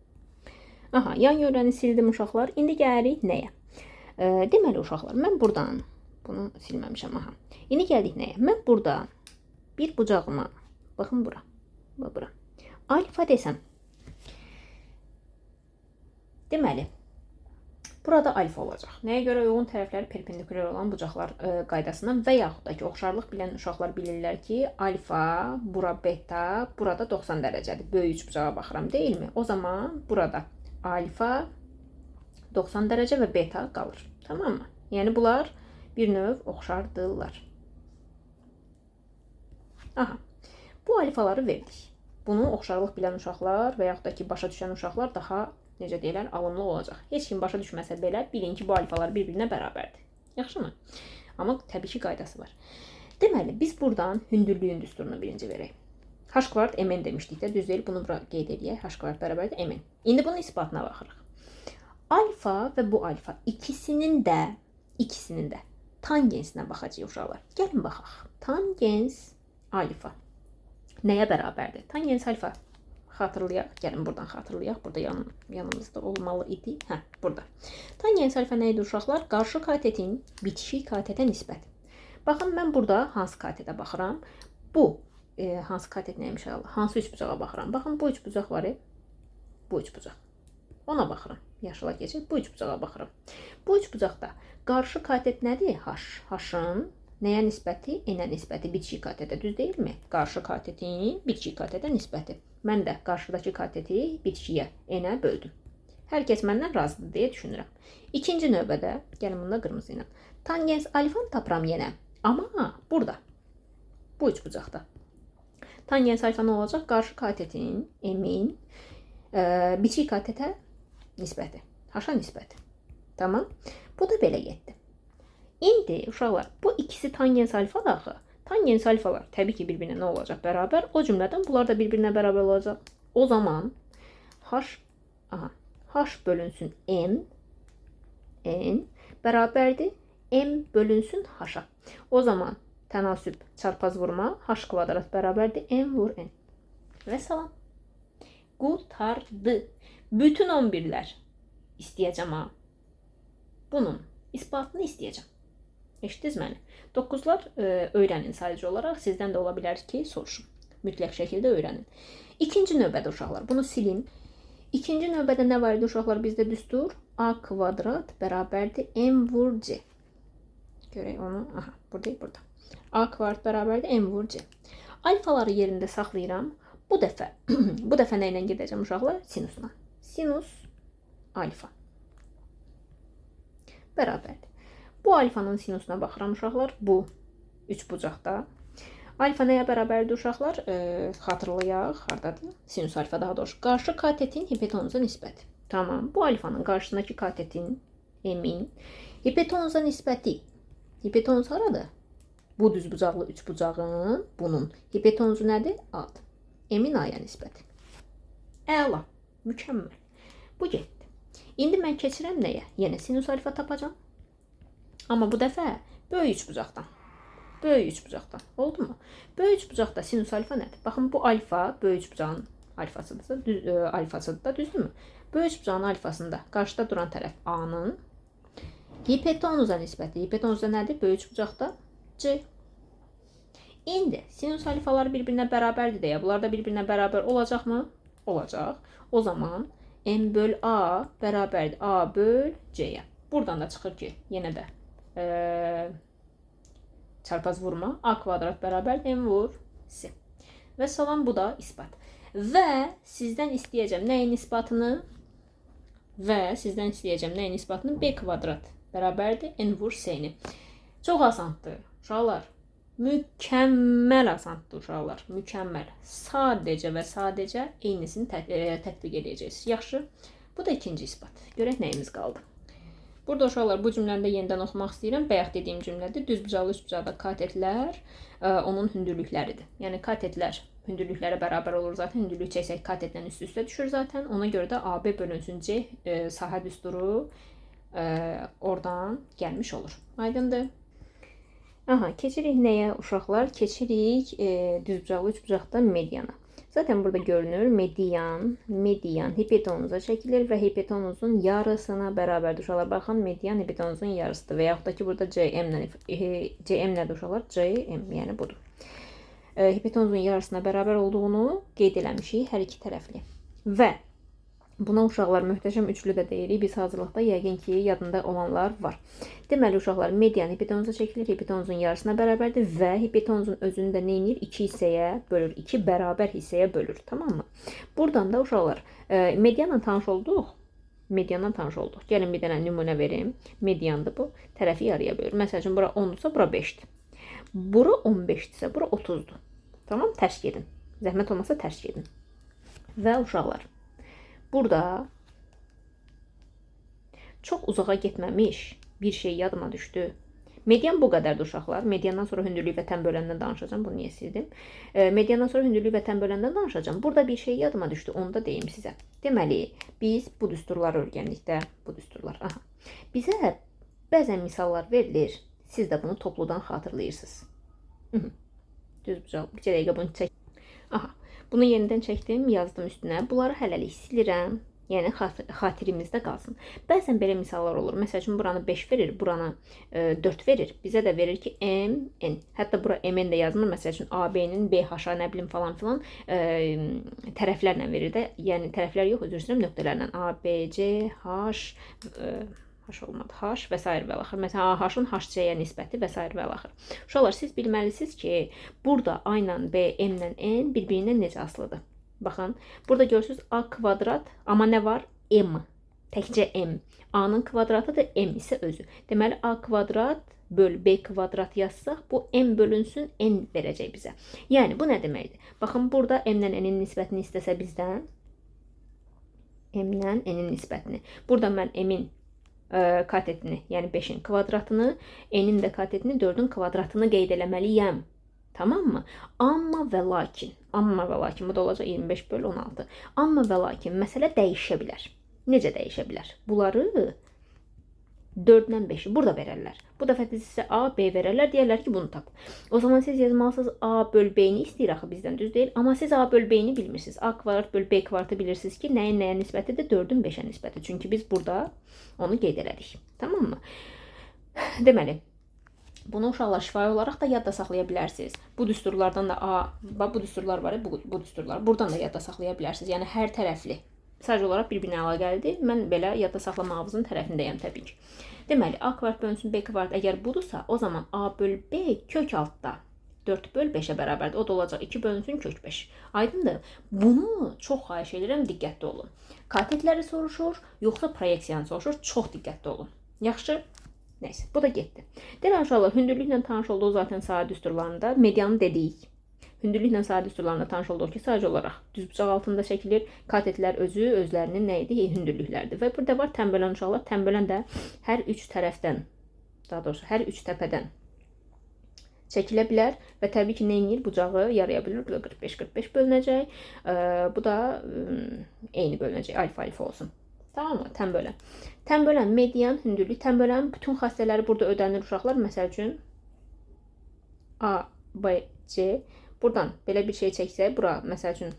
Aha, yan yörəni sildim uşaqlar. İndi gəlirik nəyə? Deməli uşaqlar, mən buradan bunu silməmişəm. Aha. İndi gəldik nəyə? Mən burada bir bucağıma, baxın bura, bura. Alfa desəm. Deməli, burada alfa olacaq. Nəyə görə? Uyğun tərəfləri perpendikulyar olan bucaqlar qaydasından və yaxud da ki, oxşarlıq bilən uşaqlar bilirlər ki, alfa, bura beta, burada 90 dərəcədir. Böyük üçbucağa baxıram, deyilmi? O zaman burada alfa 90 dərəcə və beta qalır. Tamam mı? Yəni bunlar bir növ oxşardırlar. Aha. Bu alfaları verdik. Bunu oxşarlıq bilən uşaqlar və yaxud da ki, başa düşən uşaqlar daha, necə deyirlər, alımlı olacaq. Heç kim başa düşməsə belə, bilin ki, bu alfalar bir-birinə bərabərdir. Yaxşı mı? Amma təbii ki, qaydası var. Deməli, biz buradan hündürlüyün düsturunu birinci verək. H kvadrat mn demişdik də, düz deyil, bunu bura qeyd edək. H kvadrat bərabərdir mn. İndi bunun isbatına baxırıq. Alfa və bu alfa ikisinin də tangensinə baxacağıq uşaqlar. Gəlin baxaq. Tangens alfa nəyə bərabərdir? Tangens alfa xatırlayaq. Gəlin buradan xatırlayaq. Burada yanımızda olmalı idi. Hə, burada. Tangens alfa nə idi uşaqlar? Qarşı katetin bitişik katete nisbət. Baxın, mən burada hansı katete baxıram? Bu hansı katet nəymiş Allah? Hansı üçbucağa baxıram? Baxın, bu üçbucaq var. Bu üçbucaq. Ona baxıram. Yaşıla keçir. Bu üçbucağa baxıram. Bu üçbucaqda qarşı katet nədir? H. H-ın nəyə nisbəti? N-ə nisbəti. Bitişik katetə, düz deyilmi? Qarşı katetin bitişik katetə nisbəti. Mən də qarşıdakı kateti bitişiyə, N-ə böldüm. Hər kəs məndən razıdır deyə düşünürəm. İkinci növbədə, gəlin bunda qırmızı ilə. Tangens alfanı tapıram yenə. Amma burada, bu üçbucaqda. Tangens alfa nə olacaq? Qarşı katetin M-in bitişik katetə nisbəti. H-a nisbəti. Tamam. Bu da belə getdi. İndi uşaqlar, bu ikisi tangens alfa da axı. Tangens alfalar təbii ki, bir-birinə nə olacaq? Bərabər. O cümlədən bunlar da bir-birinə bərabər olacaq. O zaman H bölünsün N bərabərdir. M bölünsün H-a. O zaman tənasüb çarpaz vurma H kvadrat bərabərdir. M vur N. Və salam. Qurtardı. Bütün 11'lər istəyəcəm ha. Bunun isbatını istəyəcəm. Eşitdiniz məni? 9'lar öyrənin sadəcə olaraq. Sizdən də ola bilər ki, soruşun. Mütləq şəkildə öyrənin. İkinci növbədə uşaqlar, bunu silin. İkinci növbədə nə var idi uşaqlar bizdə düstur? A kvadrat bərabərdir M vur C. Görək onu. Aha, buradayıq, burada. A kvadrat bərabərdir M vur C. Alfaları yerində saxlayıram. Bu dəfə nə ilə gedəcəm uşaqlar? Sinusla. Sinus alfa bərabərdir. Bu alfanın sinusuna baxıram uşaqlar. Bu üçbucaqda. Alfa nəyə bərabərdir uşaqlar? Xatırlayaq. Hardadır? Sinus alfa daha doğrusu. Qarşı katetin hipotenuza nisbəti. Tamam. Bu alfanın qarşısındakı katetin M-in hipotenuza nisbəti. Hipotenuz haradır? Bu düzbucaqlı üçbucağın bunun hipotenuzu nədir? A-dır. M-in A-ya nisbəti. Əla. Mükəmməl. Bu getdi. İndi mən keçirəm nəyə? Yenə sinus alfa tapacağam. Amma bu dəfə böyük üçbucaqdan. Böyük üçbucaqdan. Oldu mu? Böyük üçbucaqda sinus alfa nədir? Baxın, bu alfa böyük üçbucağın alfasıdır da, düzdürmü? Böyük üçbucağın alfasında qarşıda duran tərəf A-nın hipotenuza nisbəti. Hipotenuza nədir? Böyük üçbucaqda C. İndi sinus alfalar bir-birinə bərabərdir deyə. Bunlar da bir-birinə bərabər olacaqmı? Olacaq. O zaman M böl A bərabərdir A böl C-yə. Buradan da çıxır ki, yenə də çarpaz vurma. A kvadrat bərabər M vur C. Və salam, bu da isbat. Və sizdən istəyəcəm nəyin isbatını? B kvadrat bərabərdir N vur C-ni. Çox asandır uşaqlar. Mükəmməl asandır uşaqlar. Mükəmməl. Sadəcə və sadəcə eynisini tətbiq edəcəksiniz. Yaxşı. Bu da ikinci isbat. Görək nəyimiz qaldı. Burada uşaqlar, bu cümləni də yenidən oxumaq istəyirəm. Bayaq dediyim cümlədir. Düzbucaqlı üçbucaqda katetlər onun hündürlükləridir. Yəni katetlər hündürlükləri bərabər olur zaten. Hündürlük çəksək katetlə üst-üstə düşür zaten. Ona görə də AB bölünsün C sahə düsturu oradan gəlmiş olur. Aydındır? Aha, keçirik nəyə uşaqlar? Keçirik düzbucaqlı üçbucaqda mediana. Zaten burada görünür median hipotenuza çəkilir və hipotenuzun yarısına bərabərdir uşaqlar. Baxın, median hipotenuzun yarısıdır və yaxud da ki burada CM nədir uşaqlar? CM, yəni budur. Hipotenuzun yarısına bərabər olduğunu qeyd eləmişik hər iki tərəfli. Və buna uşaqlar möhtəşəm üçlü də deyirik. Biz hazırlıqda yəqin ki, yadında olanlar var. Deməli uşaqlar median hipotenuza çəkilir, hipotenuzun yarısına bərabərdir və hipotenuzun özünü də nə edir? 2 hissəyə bölür, 2 bərabər hissəyə bölür, tamam mı? Buradan da uşaqlar medianla tanış olduq. Medianla tanış olduq. Gəlin bir dənə nümunə verim. Mediandır bu. Tərəfi yarıya bölür. Məsəl üçün bura 10-dursa bura 5-dir. Bura 15-dirsə bura 30-dur. Tamam, tərs gedin. Zəhmət olmasa tərs gedin. Və uşaqlar burada çox uzağa getməmiş bir şey yadıma düşdü. Median bu qədərdir uşaqlar. Mediandan sonra hündürlük və tən böləndən danışacağım. Bunu niyə sildim? Mediandan sonra hündürlük və tən böləndən danışacağım. Burada bir şey yadıma düşdü. Onu da deyim sizə. Deməli, biz bu düsturları öyrəndikdə, bu düsturlar. Aha. Bizə bəzən misallar verilir. Siz də bunu topludan xatırlayırsınız. Düzbucaq. Bir dəqiqə bunu çək. Aha. Bunu yenidən çəkdim, yazdım üstünə. Bunları hələlik silirəm. Yəni xatirimizdə qalsın. Bəzən belə misallar olur. Məsəl üçün buranı 5 verir, buranı 4 verir. Bizə də verir ki MN. Hətta bura MN də yazmır. Məsəl üçün AB-nin BH-a nə bilim falan filan tərəflərlə verir də. Yəni tərəflər yox, özür istəyirəm, nöqtələrlə. A, B, C, H, H olmadı, H və s. və l. Məsələn, H-ın HC-yə nisbəti və s. və l. Uşaqlar, siz bilməlisiniz ki, burada A ilə B, M ilə N bir-birindən necə asılıdır? Baxın, burada görürsünüz A kvadrat, amma nə var? M, təkcə M. A-nın kvadratı da M isə özü. Deməli, A kvadrat böl B kvadrat yazsaq, bu M bölünsün N verəcək bizə. Yəni, bu nə deməkdir? Baxın, burada M ilə N-in nisbətini istəsə bizdən, M ilə N-in nisbətini. Burada mən M-in katetini, yəni 5-in kvadratını, N-in də katetini, 4-ün kvadratını qeyd eləməliyəm. Tamam mı? Amma və lakin, bu da olacaq 25 böl 16. Amma və lakin, məsələ dəyişə bilər. Necə dəyişə bilər? Bunları 4-dən 5-i burada verərlər. Bu dəfə sizə A, B verərlər, deyərlər ki, bunu tap. O zaman siz yazmalısınız A böl B-ni istəyir axı bizdən, düz deyil. Amma siz A böl B-ni bilmirsiniz. A kvadrat böl B kvadratı bilirsiniz ki, nəyin nəyə nisbətidir? 4-ün 5-ə nisbəti. Çünki biz burada onu qeyd elədik. Tamam mı? Deməli, bunu uşaqlar şifahi olaraq da yadda saxlaya bilərsiniz. Bu düsturlardan da bu düsturlar var, bu düsturlar. Buradan da yadda saxlaya bilərsiniz. Yəni hər tərəfli. Sadəcə olaraq bir-birinə əlaqəlidir. Mən belə yadda saxlamağımızın tərəfindəyəm təbii ki. Deməli, A kvadrat bölünsün B kvadrat əgər budursa, o zaman A böl B kök altda 4 böl 5-ə bərabərdir. O da olacaq 2 bölünsün kök 5. Aydındır? Bunu çox xahiş edirəm, diqqətli olun. Katetləri soruşur, yoxsa proyeksiyanı soruşur, çox diqqətli olun. Yaxşı? Neyse, bu da getdi. Deməli, uşaqlar, hündürlüklə tanış olduğu zaten sahə düsturlarında medianı dedik. Hündürlüklə sahə düsturlarında tanış olduq ki, sadəcə olaraq düzbucaq altında çəkilir. Katetlər özlərinin nə idi? Hündürlüklərdir. Və burada var tənbölən uşaqlar. Tənbölən də hər üç tərəfdən, daha doğrusu hər üç təpədən çəkilə bilər və təbii ki, nə edir? Bucağı yaraya bilir. 45-45 bölünəcək. Bu da eyni bölünəcək. Alfa olsun. Tamam mı? Tənbölən. Tənbölən, median, hündürlük. Tənbölən bütün xassələri burada ödənir uşaqlar. Məsəl üçün A, B, C. Buradan belə bir şey çəksək, bura, məsəl üçün,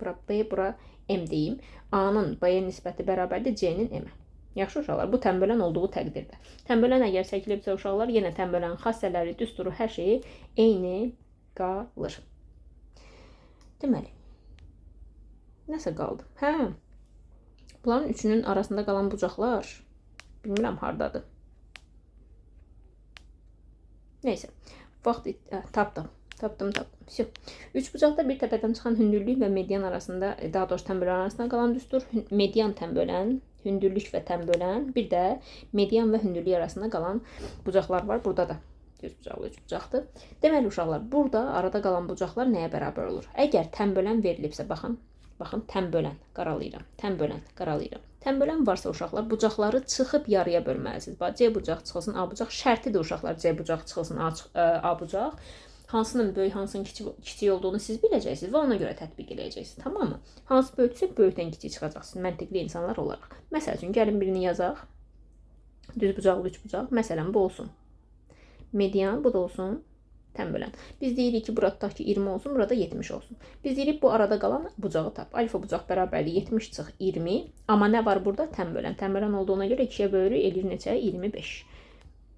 bura B, bura M deyim. A-nın B-yə nisbəti bərabərdir C-nin M-ə. Yaxşı uşaqlar, bu tənbölən olduğu təqdirdə. Tənbölən əgər çəkilibsə uşaqlar, yenə tənbölən xassələri, düsturu, hər şeyi eyni qalır. Deməli, nəsə qaldı? Hə, bunların üçünün arasında qalan bucaqlar, bilmirəm, hardadır. Neyse, vaxt tapdım. Tapdım. Üç bucaqda bir təpədən çıxan hündürlük və median arasında, daha doğrusu tənbölən arasında qalan düstur, median tənbölən, hündürlük və tənbölən, bir də median və hündürlük arasında qalan bucaqlar var. Burada da düz bucaqlı, üç bucaqdır. Deməli uşaqlar, burada arada qalan bucaqlar nəyə bərabər olur? Əgər tənbölən verilibsə, baxın, tənbölən, qaralayıram, tənbölən varsa uşaqlar, bucaqları çıxıb yarıya bölməlisiniz. C bucaq çıxılsın, A bucaq, şərtidir uşaqlar, C bucaq çıxılsın, A bucaq. Hansının böyük, hansının kiçik olduğunu siz biləcəksiniz və ona görə tətbiq edəcəksiniz. Tamammı? Hansı böyüksə böyükdən kiçik çıxacaqsınız məntiqli insanlar olaraq. Məsəl üçün gəlin birini yazaq. Düz bucaqlı, üç bucaq. Məsələn bu olsun. Median, bu da olsun. Tənbölən. Biz deyirik ki, burada tutaq ki 20 olsun, burada 70 olsun. Biz deyirik bu arada qalan bucağı tap. Alfa bucaq bərabərdir 70 çıx 20. Amma nə var burada? Tənbölən. Tənbölən olduğuna görə 2-yə bölürük, eləyir neçə? 25.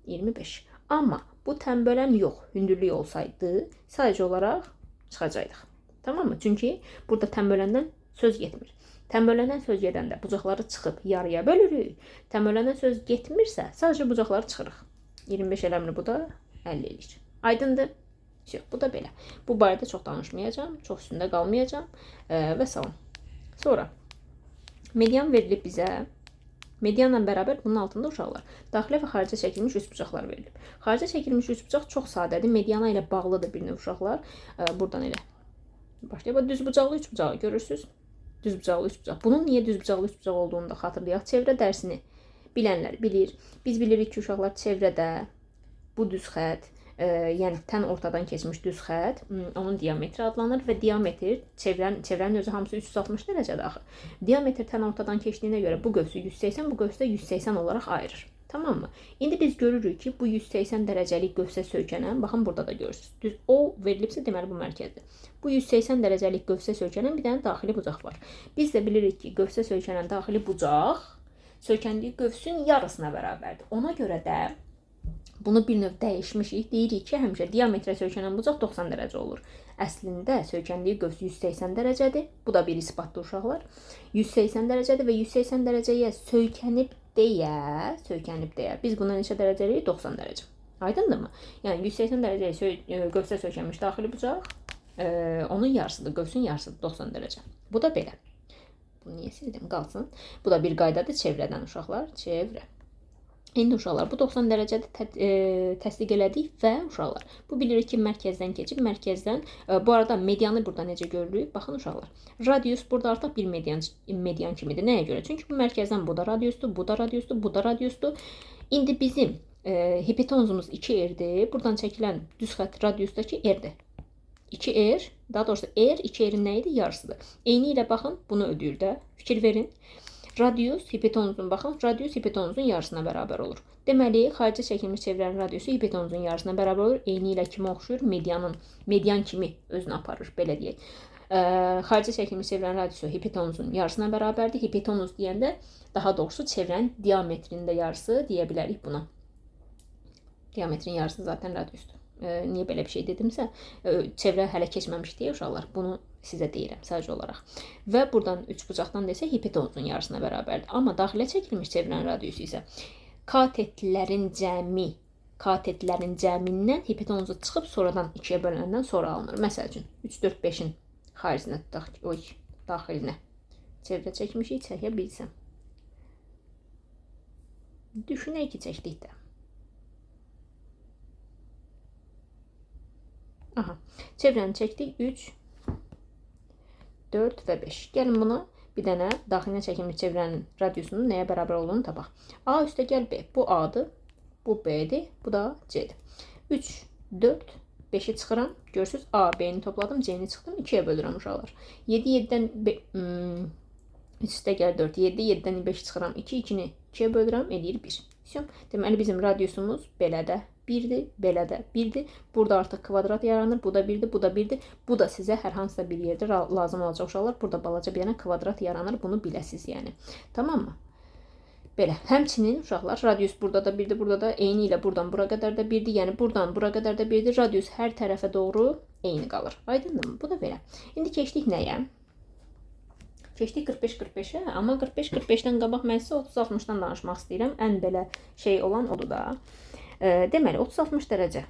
25. Amma bu tənbölən yox, hündürlük olsaydı, sadəcə olaraq çıxacaqdıq. Tamam mı? Çünki burada tənböləndən söz getmir. Tənböləndən söz gedəndə bucaqları çıxıb yarıya bölürük. Tənböləndən söz getmirsə, sadəcə bucaqları çıxırıq. 25 eləmir, bu da 50 eləyir. Aydındır? Yox, bu da belə. Bu barədə çox danışmayacağım, çox üstündə qalmayacağım və salam. Sonra median verilib bizə. Medianla bərabər bunun altında uşaqlar. Daxilə və xaricə çəkilmiş üçbucaqlar verilib. Xaricə çəkilmiş üçbucaq çox sadədir. Mediana ilə bağlıdır bir növ uşaqlar. Buradan elə başlayaq. Düz bucaqlı üçbucağı görürsünüz. Düz bucaqlı üçbucaq. Bunun niyə düz bucaqlı üçbucaq olduğunu da xatırlayaq. Çevrə dərsini bilənlər bilir. Biz bilirik ki, uşaqlar çevrədə bu düz xətt, yəni tən ortadan keçmiş düz xətt, onun diametri adlanır və diametr çevrənin özü hamısı 360 dərəcədir axı. Diametr tən ortadan keçdiyinə görə bu qövsü 180, bu qövsü də 180 olaraq ayırır. Tamam mı? İndi biz görürük ki, bu 180 dərəcəlik qövsə söykənən, baxın burada da görürsünüz. Düz o verilibsə deməli bu mərkəzdir. Bu 180 dərəcəlik qövsə söykənən bir dənə daxili bucaq var. Biz də bilirik ki, qövsə söykənən daxili bucaq söykəndiyi qövsün yarısına bərabərdir. Ona görə də bunu bir növ dəyişmişik. Deyirik ki, həmişə diametrə söykənən bucaq 90 dərəcə olur. Əslində söykəndiyi qövs 180 dərəcədir. Bu da bir isbatlı uşaqlar. 180 dərəcədir və 180 dərəcəyə söykənib deyə. Biz buna neçə dərəcə eləyirik? 90 dərəcə. Aydındırmı? Yəni 180 dərəcəyə qövsə söykənmiş daxili bucaq onun yarısıdır, qövsün yarısıdır 90 dərəcə. Bu da belə. Bunu niyə sildim? Qalsın. Bu da bir qaydadır çevrədən uşaqlar. Çevrə. İndi uşaqlar bu 90 dərəcədə təsdiq elədik və uşaqlar bu bilirik ki, mərkəzdən keçib, mərkəzdən bu arada medianı burada necə görürük? Baxın uşaqlar. Radius burada artıq bir median kimidir. Nəyə görə? Çünki bu mərkəzdən bu da radiusdur, bu da radiusdur, bu da radiusdur. İndi bizim hipotenuzumuz 2r-dir. Buradan çəkilən düz xətt radiusdakı r-dir. 2r, daha doğrusu r 2r-in nə idi? Yarısıdır. Eyni ilə baxın, bunu ödəyir də. Fikir verin. Radius hipotenuzun baxın, radius hipotenuzun yarısına bərabər olur. Deməli, xaricə çəkilmiş çevrənin radiusu hipotenuzun yarısına bərabər olur. Eyni ilə kimə oxşuyur? Median kimi özünü aparır, belə deyək. Xaricə çəkilmiş çevrənin radiusu hipotenuzun yarısına bərabərdir. Hipotenuz deyəndə daha doğrusu çevrənin diametrinin də yarısı deyə bilərik buna. Diametrin yarısı zaten radiusdur. Niyə belə bir şey dedimsə, çevrə hələ keçməmiş deyə uşaqlar, bunu sizə deyirəm sadəcə olaraq. Və buradan üç bucaqdan desək, hipotenuzun yarısına bərabərdir. Amma daxilə çəkilmiş çevrənin radiusu isə katetlərin cəmindən hipotenuzu çıxıb sonradan 2-yə bölünəndən sonra alınır. Məsəl üçün 3, 4, 5-in xaricinə tutaq ki, daxilinə çevrə çəkmişik, çəkə bilsəm. Düşünək ki, çəkdik də. Aha, çevrəni çəkdik 3, 4 və 5. Gəlin buna bir dənə daxilinə çəkilmiş çevrənin radiusunun nəyə bərabər olduğunu tapaq. A üstə gəl B. Bu A'dır, bu B'dir, bu da C'dir. 3, 4, 5'i çıxıram. Görürsünüz A, B'ni topladım, C'ni çıxdım. 2'yə bölürəm uşaqlar. 7, 7'dən 3 üstə gəl 4, 7, 7'dən 5 çıxıram. 2, 2'ni 2'yə bölürəm, eləyir 1. Deməli bizim radiusumuz belə də 1'dir, belə də 1'dir. Burada artıq kvadrat yaranır. Bu da 1'dir, bu da 1'dir. Bu da sizə hər hansısa bir yerdə lazım olacaq uşaqlar. Burada balaca bir dənə kvadrat yaranır. Bunu biləsiniz yəni. Tamam mı? Belə. Həmçinin uşaqlar radius burada da 1'dir, burada da eyni ilə buradan bura qədər də 1'dir. Yəni buradan bura qədər də 1'dir. Radius hər tərəfə doğru eyni qalır. Aydındır mı? Bu da belə. İndi keçdik nəyə? Keçdik 45-45'ə, amma 45-45'dən qabaq mən sizə 30-60'dan danışmaq istəyirəm. Ən belə şey olan odur da. Deməli 30-60 dərəcə.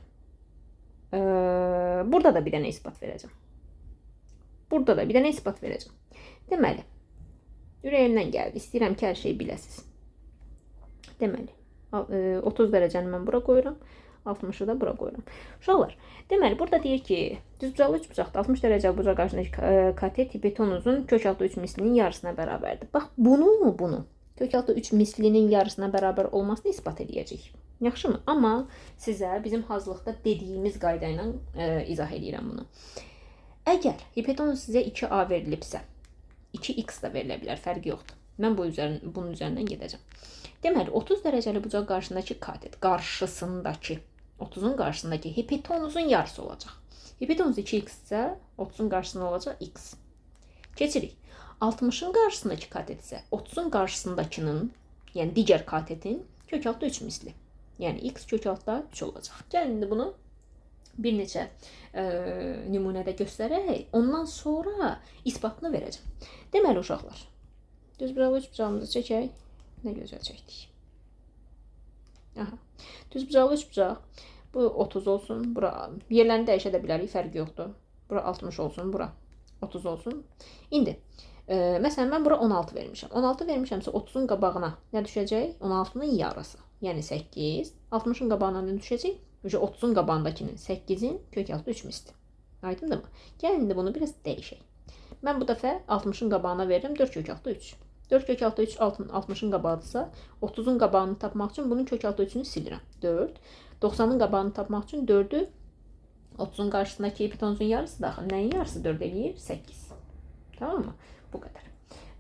Burada da bir dənə isbat verəcəm. Burada da bir dənə isbat verəcəm. Deməli, ürəyimdən gəldi. İstəyirəm ki, hər şeyi biləsiniz. Deməli, 30 dərəcəni mən bura qoyuram. 60'ı da bura qoyuram. Uşaqlar, deməli, burada deyir ki, düzbucaqlı üçbucaqda 60 dərəcə bucaq qarşısındakı katet hipotenuzun kök altı 3 mislinin yarısına bərabərdir. Bax, bunu Kök altı 3 mislinin yarısına bərabər olmasını isbat edəcəyik. Yaxşımı? Amma sizə bizim hazırlıqda dediyimiz qayda ilə izah edirəm bunu. Əgər hipotenuz sizə 2a verilibsə, 2x da verilə bilər, fərqi yoxdur. Mən bunun üzərindən gedəcəm. Deməli, 30 dərəcəli bucaq qarşısındakı katet, 30'un qarşısındakı hipotenuzun yarısı olacaq. Hipotenuz 2x isə 30'un qarşısında olacaq x. Keçirik. 60'ın qarşısındakı katet isə 30'un qarşısındakının, yəni digər katetin kök altı 3 misli. Yəni x kök altı 3 olacaq. Gəlin indi bunu bir neçə nümunədə göstərək, ondan sonra isbatını verəcəm. Deməli uşaqlar, düzbucaqlı üçbucağımızı çəkək. Nə gözəl çəkdik. Aha. Düzbucaqlı üçbucaq. Bu 30 olsun. Bura yerlərini dəyişə də bilərik, fərqi yoxdur. Bura 60 olsun, bura 30 olsun. İndi məsələn mən bura 16 vermişəm. 16 vermişəmsə 30'un qabağına nə düşəcək? 16'nın yarısı. Yəni 8. 60'ın qabağına nə düşəcək? 30'un qabağındakinin 8'in kök altı 3 misli. Aydındır mı? Gəlin indi bunu biraz dəyişək. Mən bu dəfə 60'ın qabağına verirəm 4 kök altı 3. 4 kök altı 3 60'ın qabağıdırsa 30'un qabağını tapmaq üçün bunun kök altı 3'ünü silirəm. 4. 90'ın qabağını tapmaq üçün 4'ü 30'un qarşısındakı hipotenuzun yarısı daxil. Nəyin yarısı 4 eləyir? 8. Tamam mı? Bu qədər.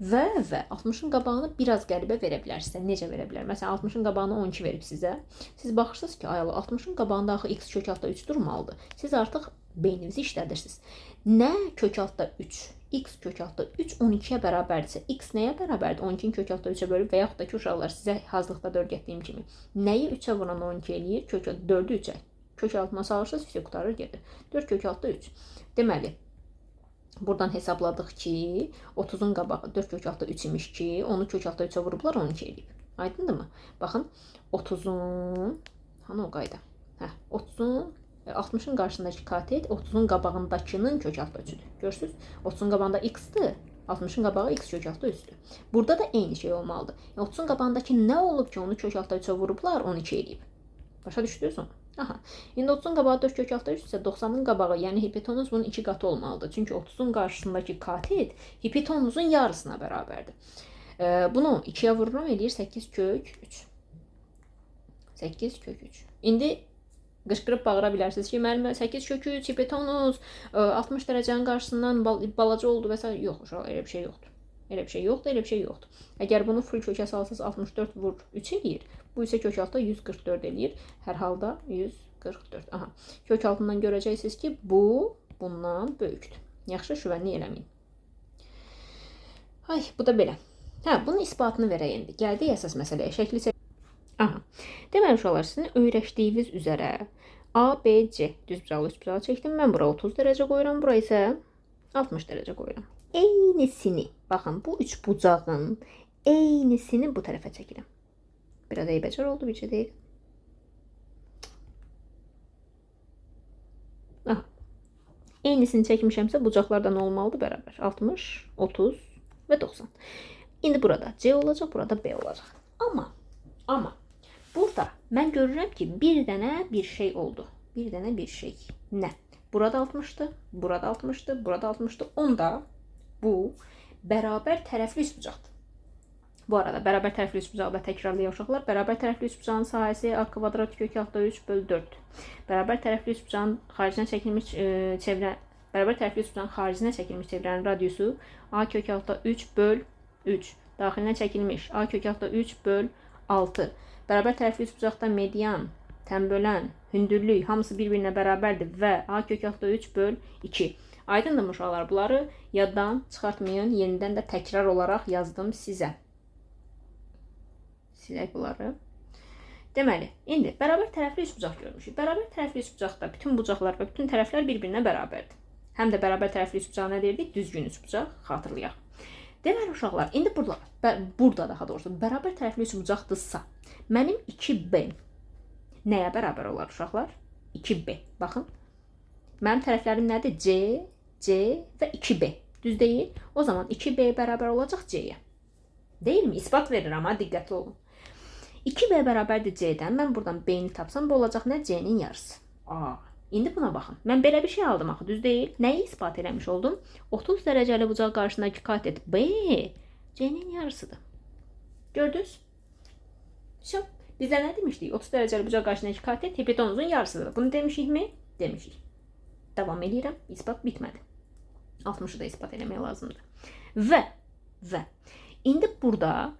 Və 60'ın qabağını biraz qəribə verə bilər sizə. Necə verə bilər? Məsələn 60'ın qabağını 12 verib sizə. Siz baxırsınız ki, ayalı 60'ın qabağında axı x kök altı 3 durmalıdır. Siz artıq beyninizi işlədirsiniz. Nə kök altı 3? X kök altı 3 12'yə bərabərdirsə, x nəyə bərabərdir? 12'nin kök altı 3'ə bölüb və yaxud da ki, uşaqlar sizə hazırlıqda da öyrətdiyim kimi. Nəyi 3'ə vuran 12 eləyir? 4'ü 3'ə. Kök altına salırsınız, fizik qutarır gedir. 4 kök altı 3. Deməli, buradan hesabladıq ki, 30'un qabağı 4 kök altı 3 imiş ki, onu kök altı 3'ə vurublar 12 eləyib. Aydındır mı? Baxın, 30'un, hanı o qayda? 30'un 60'ın qarşısındakı katet 30'un qabağındakının kök altı 3'üdür. Görürsünüz? 30'un qabağında x-dır, 60'ın qabağı x kök altı 3'dür. Burada da eyni şey olmalıdır. 30'un qabağındakı nə olub ki, onu kök altı 3'ə vurublar 12 eləyib. Başa düşdünüz onu? Aha. İndi 30'un qabağı 4 kök altı 3 isə 90'ın qabağı, yəni hipotenuz bunun 2 qatı olmalıdır. Çünki 30'un qarşısındakı katet hipotenuzun yarısına bərabərdir. Bunu 2'yə vururam eləyir 8 kök 3. 8 kök 3. İndi qışqırıb bağıra bilərsiniz ki, müəllimə 8 kök 3 hipotenuz 60 dərəcənin qarşısından balaca oldu və s. Yox, uşaq, elə bir şey yoxdur. Elə bir şey yoxdur, elə bir şey yoxdur. Əgər bunu full kökə salsınız 64 vur 3 eləyir. Bu isə kök altı 144 eləyir. Hər halda 144. Aha. Kök altından görəcəksiniz ki, bu bundan böyükdür. Yaxşı, şübhəni eləməyin. Ay, bu da belə. Bunun isbatını verək indi. Gəldik əsas məsələyə. Şəkli çək. Aha. Deməli uşaqlar, sizin öyrəşdiyiniz üzərə A, B, C düzbucaqlı üçbucağı çəkdim. Mən bura 30 dərəcə qoyuram, bura isə 60 dərəcə qoyuram. Eynisini, baxın, bu üç bucağın eynisini bu tərəfə çəkirəm. Biraz eybəcər oldu, bir şey deyil. Aha. Eynisini çəkmişəmsə bucaqlar da nə olmalıdır? Bərabər. 60, 30 və 90. İndi burada C olacaq, burada B olacaq. Amma burada mən görürəm ki, bir dənə bir şey oldu. Bir dənə bir şey. Nə? Burada 60'dır, burada 60'dır, burada 60'dır. Onda bu bərabər tərəfli üçbucaqdır. Bu arada bərabər tərəfli üçbucağı da təkrarlayaq uşaqlar. Bərabər tərəfli üçbucağın sahəsi A kvadrat kök altı 3 bölü 4. Bərabər tərəfli üçbucağın xaricinə çəkilmiş çevrə, bərabər tərəfli üçbucağın xaricinə çəkilmiş çevrənin radiusu A kök altı 3 bölü 3. Daxilinə çəkilmiş A kök altı 3 bölü 6. Bərabər tərəfli üçbucaqda median, tənbölən, hündürlük hamısı bir-birinə bərabərdir və A kök altı 3 bölü 2. Aydındır mı uşaqlar? Bunları yaddan çıxartmayın. Yenidən də təkrar olaraq yazdım sizə. Silək bunları. Deməli, indi bərabər tərəfli üçbucaq görmüşük. Bərabər tərəfli üçbucaqda bütün bucaqlar və bütün tərəflər bir-birinə bərabərdir. Həm də bərabər tərəfli üçbucağı nə deyirdik? Düzgün üçbucaq. Xatırlayaq. Deməli uşaqlar, indi burada daha doğrusu bərabər tərəfli üçbucaqdırsa, mənim 2B nəyə bərabər olar uşaqlar? 2B. Baxın. Mənim tərəflərim nədir? C, C və 2B. Düz deyil? O zaman 2B bərabər olacaq C-yə. Deyil mi? İsbat verirəm, ha, diqqətli olun. 2B bərabərdir C-dən. Mən buradan B-ni tapsam, bu olacaq nə? C-nin yarısı. İndi buna baxın. Mən belə bir şey aldım axı, düz deyil? Nəyi isbat eləmiş oldum? 30 dərəcəli bucaq qarşısındakı katet B C-nin yarısıdır. Gördünüz? Все. Bizdə nə demişdik? 30 dərəcəli bucağa qarşı nə katet hipotenuzun yarısıdır. Bunu demişikmi? Demişik. Davam edirəm. İsbat bitmədi. 60'ı da ispat eləmək lazımdır. Və indi burada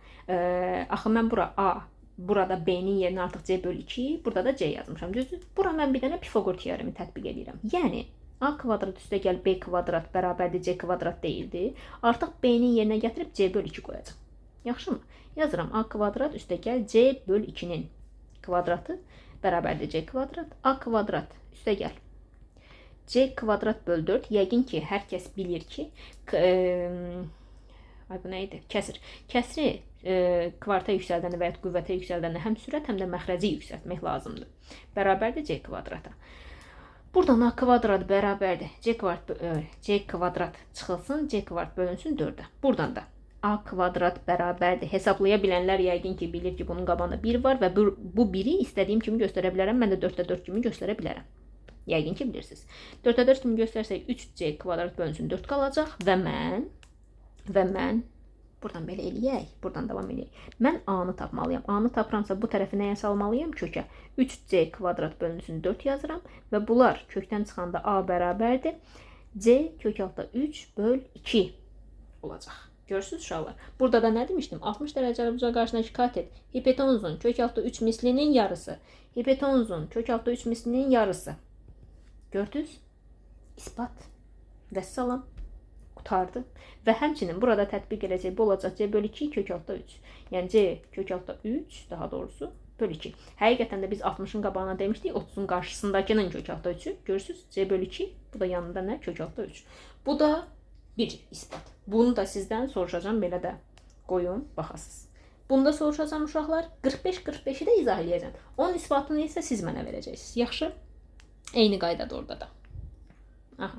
axı mən burada B-nin yerinə artıq C bölü 2, burada da C yazmışam. Düzdür? Bura mən bir dənə Pifagor teoremi tətbiq edirəm. Yəni A kvadrat üstəgəl B kvadrat bərabərdir C kvadrat deyildi. Artıq B-nin yerinə gətirib C bölü 2 qoyacam. Yaxşımı? Yazıram A kvadrat üstəgəl C bölü 2-nin kvadratı bərabərdir C kvadrat. A kvadrat üstəgəl C kvadrat bölü 4. Yəqin ki, hər kəs bilir ki, bu nə idi? Kəsir. Kəsri kvarta yüksəldəndə və ya qüvvətə yüksəldəndə həm sürət, həm də məxrəci yüksəltmək lazımdır. Bərabərdir C kvadrata. Buradan A kvadrat bərabərdir. C kvadrat çıxılsın, C kvadrat bölünsün 4-ə. Buradan da A kvadrat bərabərdir. Hesablaya bilənlər yəqin ki, bilir ki, bunun qabağında 1 var və bu 1-i istədiyim kimi göstərə bilərəm. Mən də 4-də 4 kimi göstərə bilərəm. Yəqin ki, bilirsiniz. 4-də 4 kimi göstərsək 3C kvadrat bölünsün 4 qalacaq və mən buradan belə eləyək, buradan davam eləyək. Mən A-nı tapmalıyam. A-nı tapıramsa bu tərəfi nəyə salmalıyam? Kökə. 3C kvadrat bölünsün 4 yazıram və bunlar kökdən çıxanda A bərabərdir. C kök altda 3 böl 2 olacaq. Görürsünüz uşaqlar. Burada da nə demişdim? 60 dərəcəli bucağa qarşındakı katet hipotenuzun kök altda 3 mislinin yarısı. Hipotenuzun kök altda 3 mislinin yarısı. Gördünüz? İspat. Vəssalam. Qutardı. Və həmçinin burada tətbiq edəcək bu olacaq C bölü 2 kök altda 3. Yəni C kök altda 3 daha doğrusu bölü 2. Həqiqətən də biz 60'ın qabağına demişdik 30'un qarşısındakının kök altda 3'ü. Görürsünüz C bölü 2. Bu da yanında nə? Kök altda 3. Bu da bir ispat. Bunu da sizdən soruşacağım. Belə də qoyun baxasınız. Bunu da soruşacağım uşaqlar. 45-45'i də izah edəcəm. Onun isbatını isə siz mənə verəcəksiniz. Yaxşı? Eyni qaydadır orada da. Aha.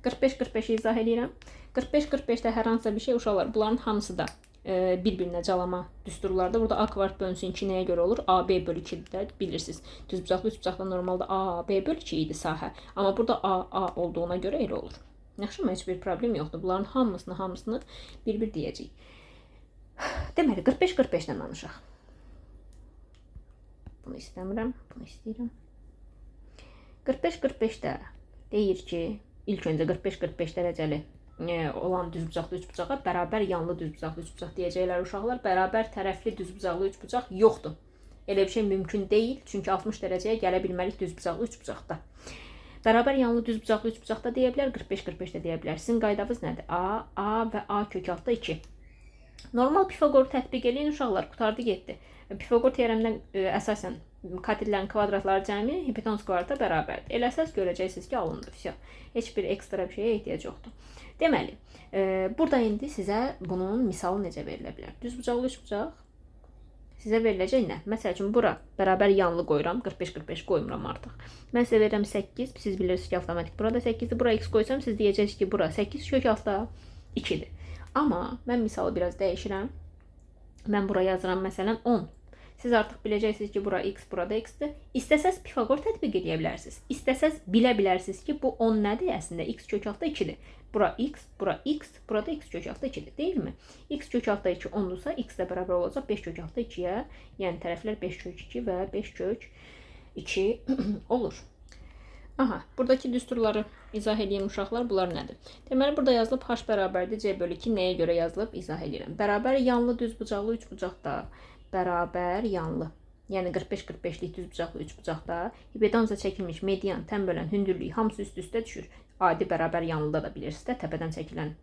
45-45'i izah edirəm. 45-45'də hər hansısa bir şey uşaqlar. Bunların hamısı da bir-birinə calama düsturlarda. Burada A kvadrat bölünsün 2 nəyə görə olur? A, B bölü 2-də bilirsiniz. Düzbucaqlı üçbucaqda normalda A, B bölü 2 idi sahə. Amma burada A olduğuna görə elə olur. Yaxşı mı? Heç bir problem yoxdur. Bunların hamısını bir-bir deyəcəyik. Deməli, 45-45'dən danışaq. Bunu istəmirəm, bunu istəyirəm. 45-45'də deyir ki, ilk öncə 45-45 dərəcəli olan düzbucaqlı üçbucağa bərabər yanlı düzbucaqlı üçbucaq deyəcəklər uşaqlar. Bərabər tərəfli düzbucaqlı üçbucaq yoxdur. Elə bir şey mümkün deyil. Çünki 60 dərəcəyə gələ bilməlik düzbucaqlı üçbucaqda. Bərabər yanlı düzbucaqlı üçbucaqda deyə bilər, 45-45'də deyə bilər. Sizin qaydavız nədir? A və A kök altda 2. Normal Pifagoru tətbiq eləyin uşaqlar. Qutardı getdi. Pifagor teoremindən əsasən katillərin kvadratları cəmi hipotenuz kvadrata bərabərdir. Eləsəz görəcəksiniz ki, alındı. Heç bir ekstra bir şeyə ehtiyac yoxdur. Deməli, burada indi sizə bunun misalı necə verilə bilər? Düzbucaqlı üçbucaq sizə veriləcək nə? Məsəl üçün, bura bərabər yanlı qoyuram. 45-45 qoymuram artıq. Mən sizə verirəm 8. Siz bilirsiniz ki, avtomatik burada 8-dir. Bura x qoysam, siz deyəcəksiniz ki, bura 8 kök altda 2'dir. Amma mən misalı biraz dəyişirəm. Mən bura yazıram məsələn 10. Siz artıq biləcəksiniz ki, bura x, burada x-dir. İstəsəz Pifagor tətbiq edə bilərsiniz. İstəsəz bilə bilərsiniz ki, bu 10 nədir? Əslində x kök altda 2'dir. Bura x, burada x kök altda 2'dir, deyilmi? X kök altda 2 10'dursa x də bərabər olacaq 5 kök altda 2'yə. Yəni tərəflər 5 kök 2 və 5 kök 2 olur. Aha, buradakı düsturları izah edeyim uşaqlar. Bunlar nədir? Deməli, burada yazılıb h bərabərdir C bölü 2. Nəyə görə yazılıb? İzah edirəm. Bərabər yanlı düzbucaqlı üçbucaqda bərabər yanlı. Yəni 45-45'lik düzbucaqlı üçbucaqda hipotenuza çəkilmiş median, tən bölən, hündürlüyü hamısı üst-üstə düşür. Adi bərabər yanlıda da bilirsiniz də təpədən çəkilən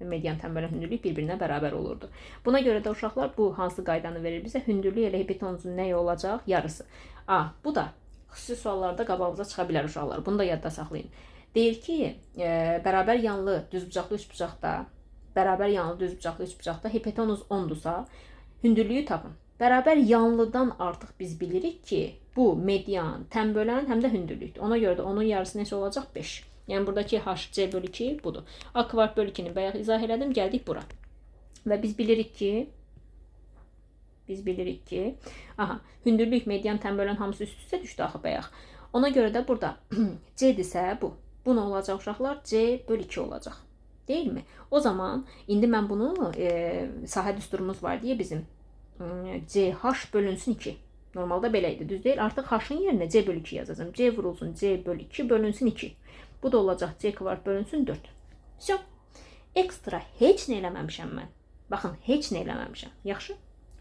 median, tən bölən hündürlük bir-birinə bərabər olurdu. Buna görə də uşaqlar bu hansı qaydanı verir bizə? Hündürlük elə hipotenuzun nəyi olacaq? Yarısı. Bu da xüsusi suallarda qabağınıza çıxa bilər uşaqlar. Bunu da yadda saxlayın. Deyir ki, bərabər yanlı düzbucaqlı üçbucaqda hipotenuz 10'dursa hündürlüyü tapın. Bərabər yanlıdan artıq biz bilirik ki, bu median, tən bölən, həm də hündürlükdür. Ona görə də onun yarısı neçə olacaq? 5. Yəni buradakı h c bölü 2 budur. A kvadrat bölü 2'ni bayaq izah elədim, gəldik bura. Və biz bilirik ki, hündürlük, median, tən bölən hamısı üst-üstə düşdü axı bayaq. Ona görə də burada c-dirsə bu. Bu nə olacaq uşaqlar? C bölü 2 olacaq. Deyilmi? O zaman indi mən bunu sahə düsturumuz var deyə bizim CH bölünsün 2. Normalda belə idi, düz deyil? Artıq H-ın yerinə C bölü 2 yazacağım. C vurulsun C bölü 2 bölünsün 2. Bu da olacaq C kvadrat bölünsün 4. Все. Ekstra heç nə eləməmişəm mən. Baxın, heç nə eləməmişəm. Yaxşı?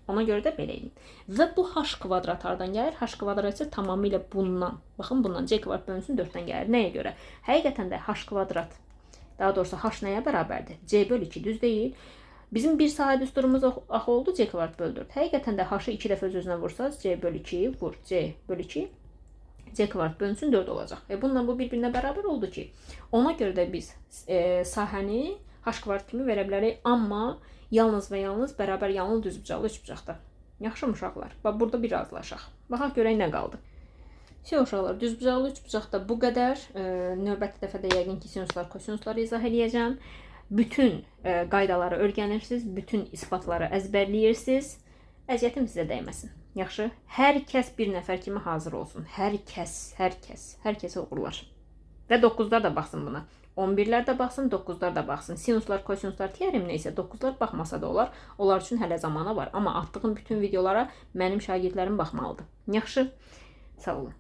Ona görə də belə edin. Və bu H kvadrat hardan gəlir? H kvadrat isə tamamilə bundan. Baxın, bundan C kvadrat bölünsün 4-dən gəlir. Nəyə görə? Həqiqətən də H kvadrat, daha doğrusu H nəyə bərabərdir? C bölü 2, düz deyil. Bizim bir sahə düsturumuz axı oldu C kvadrat bölü 4. Həqiqətən də H-ı 2 dəfə öz-özünə vursaz, C bölü 2 vur. C bölü 2 C kvadrat bölünsün 4 olacaq. Bununla bu bir-birinə bərabər oldu ki, ona görə də biz sahəni H kvadrat kimi verə bilərik, amma yalnız və yalnız bərabər yanlı düzbucaqlı üçbucaqda. Yaxşı uşaqlar? Bax, burada bir razılaşaq. Baxaq görək nə qaldı. Uşaqlar, düzbucaqlı üçbucaqda bu qədər. Növbəti dəfədə yəqin ki, sinuslar, kosinusları izah edəcəm. Bütün qaydaları öyrənirsiniz, bütün isbatları əzbərləyirsiniz. Əziyyətim sizə dəyməsin. Yaxşı? Hər kəs bir nəfər kimi hazır olsun. Hər kəsə uğurlar. Və 9'lar da baxsın buna. 11'lər də baxsın, 9'lar da baxsın. Sinuslar, kosinuslar teoreminə isə 9'lar baxmasa da olar. Onlar üçün hələ zamanı var. Amma atdığım bütün videolara mənim şagirdlərim baxmalıdır. Yaxşı? Sağ olun.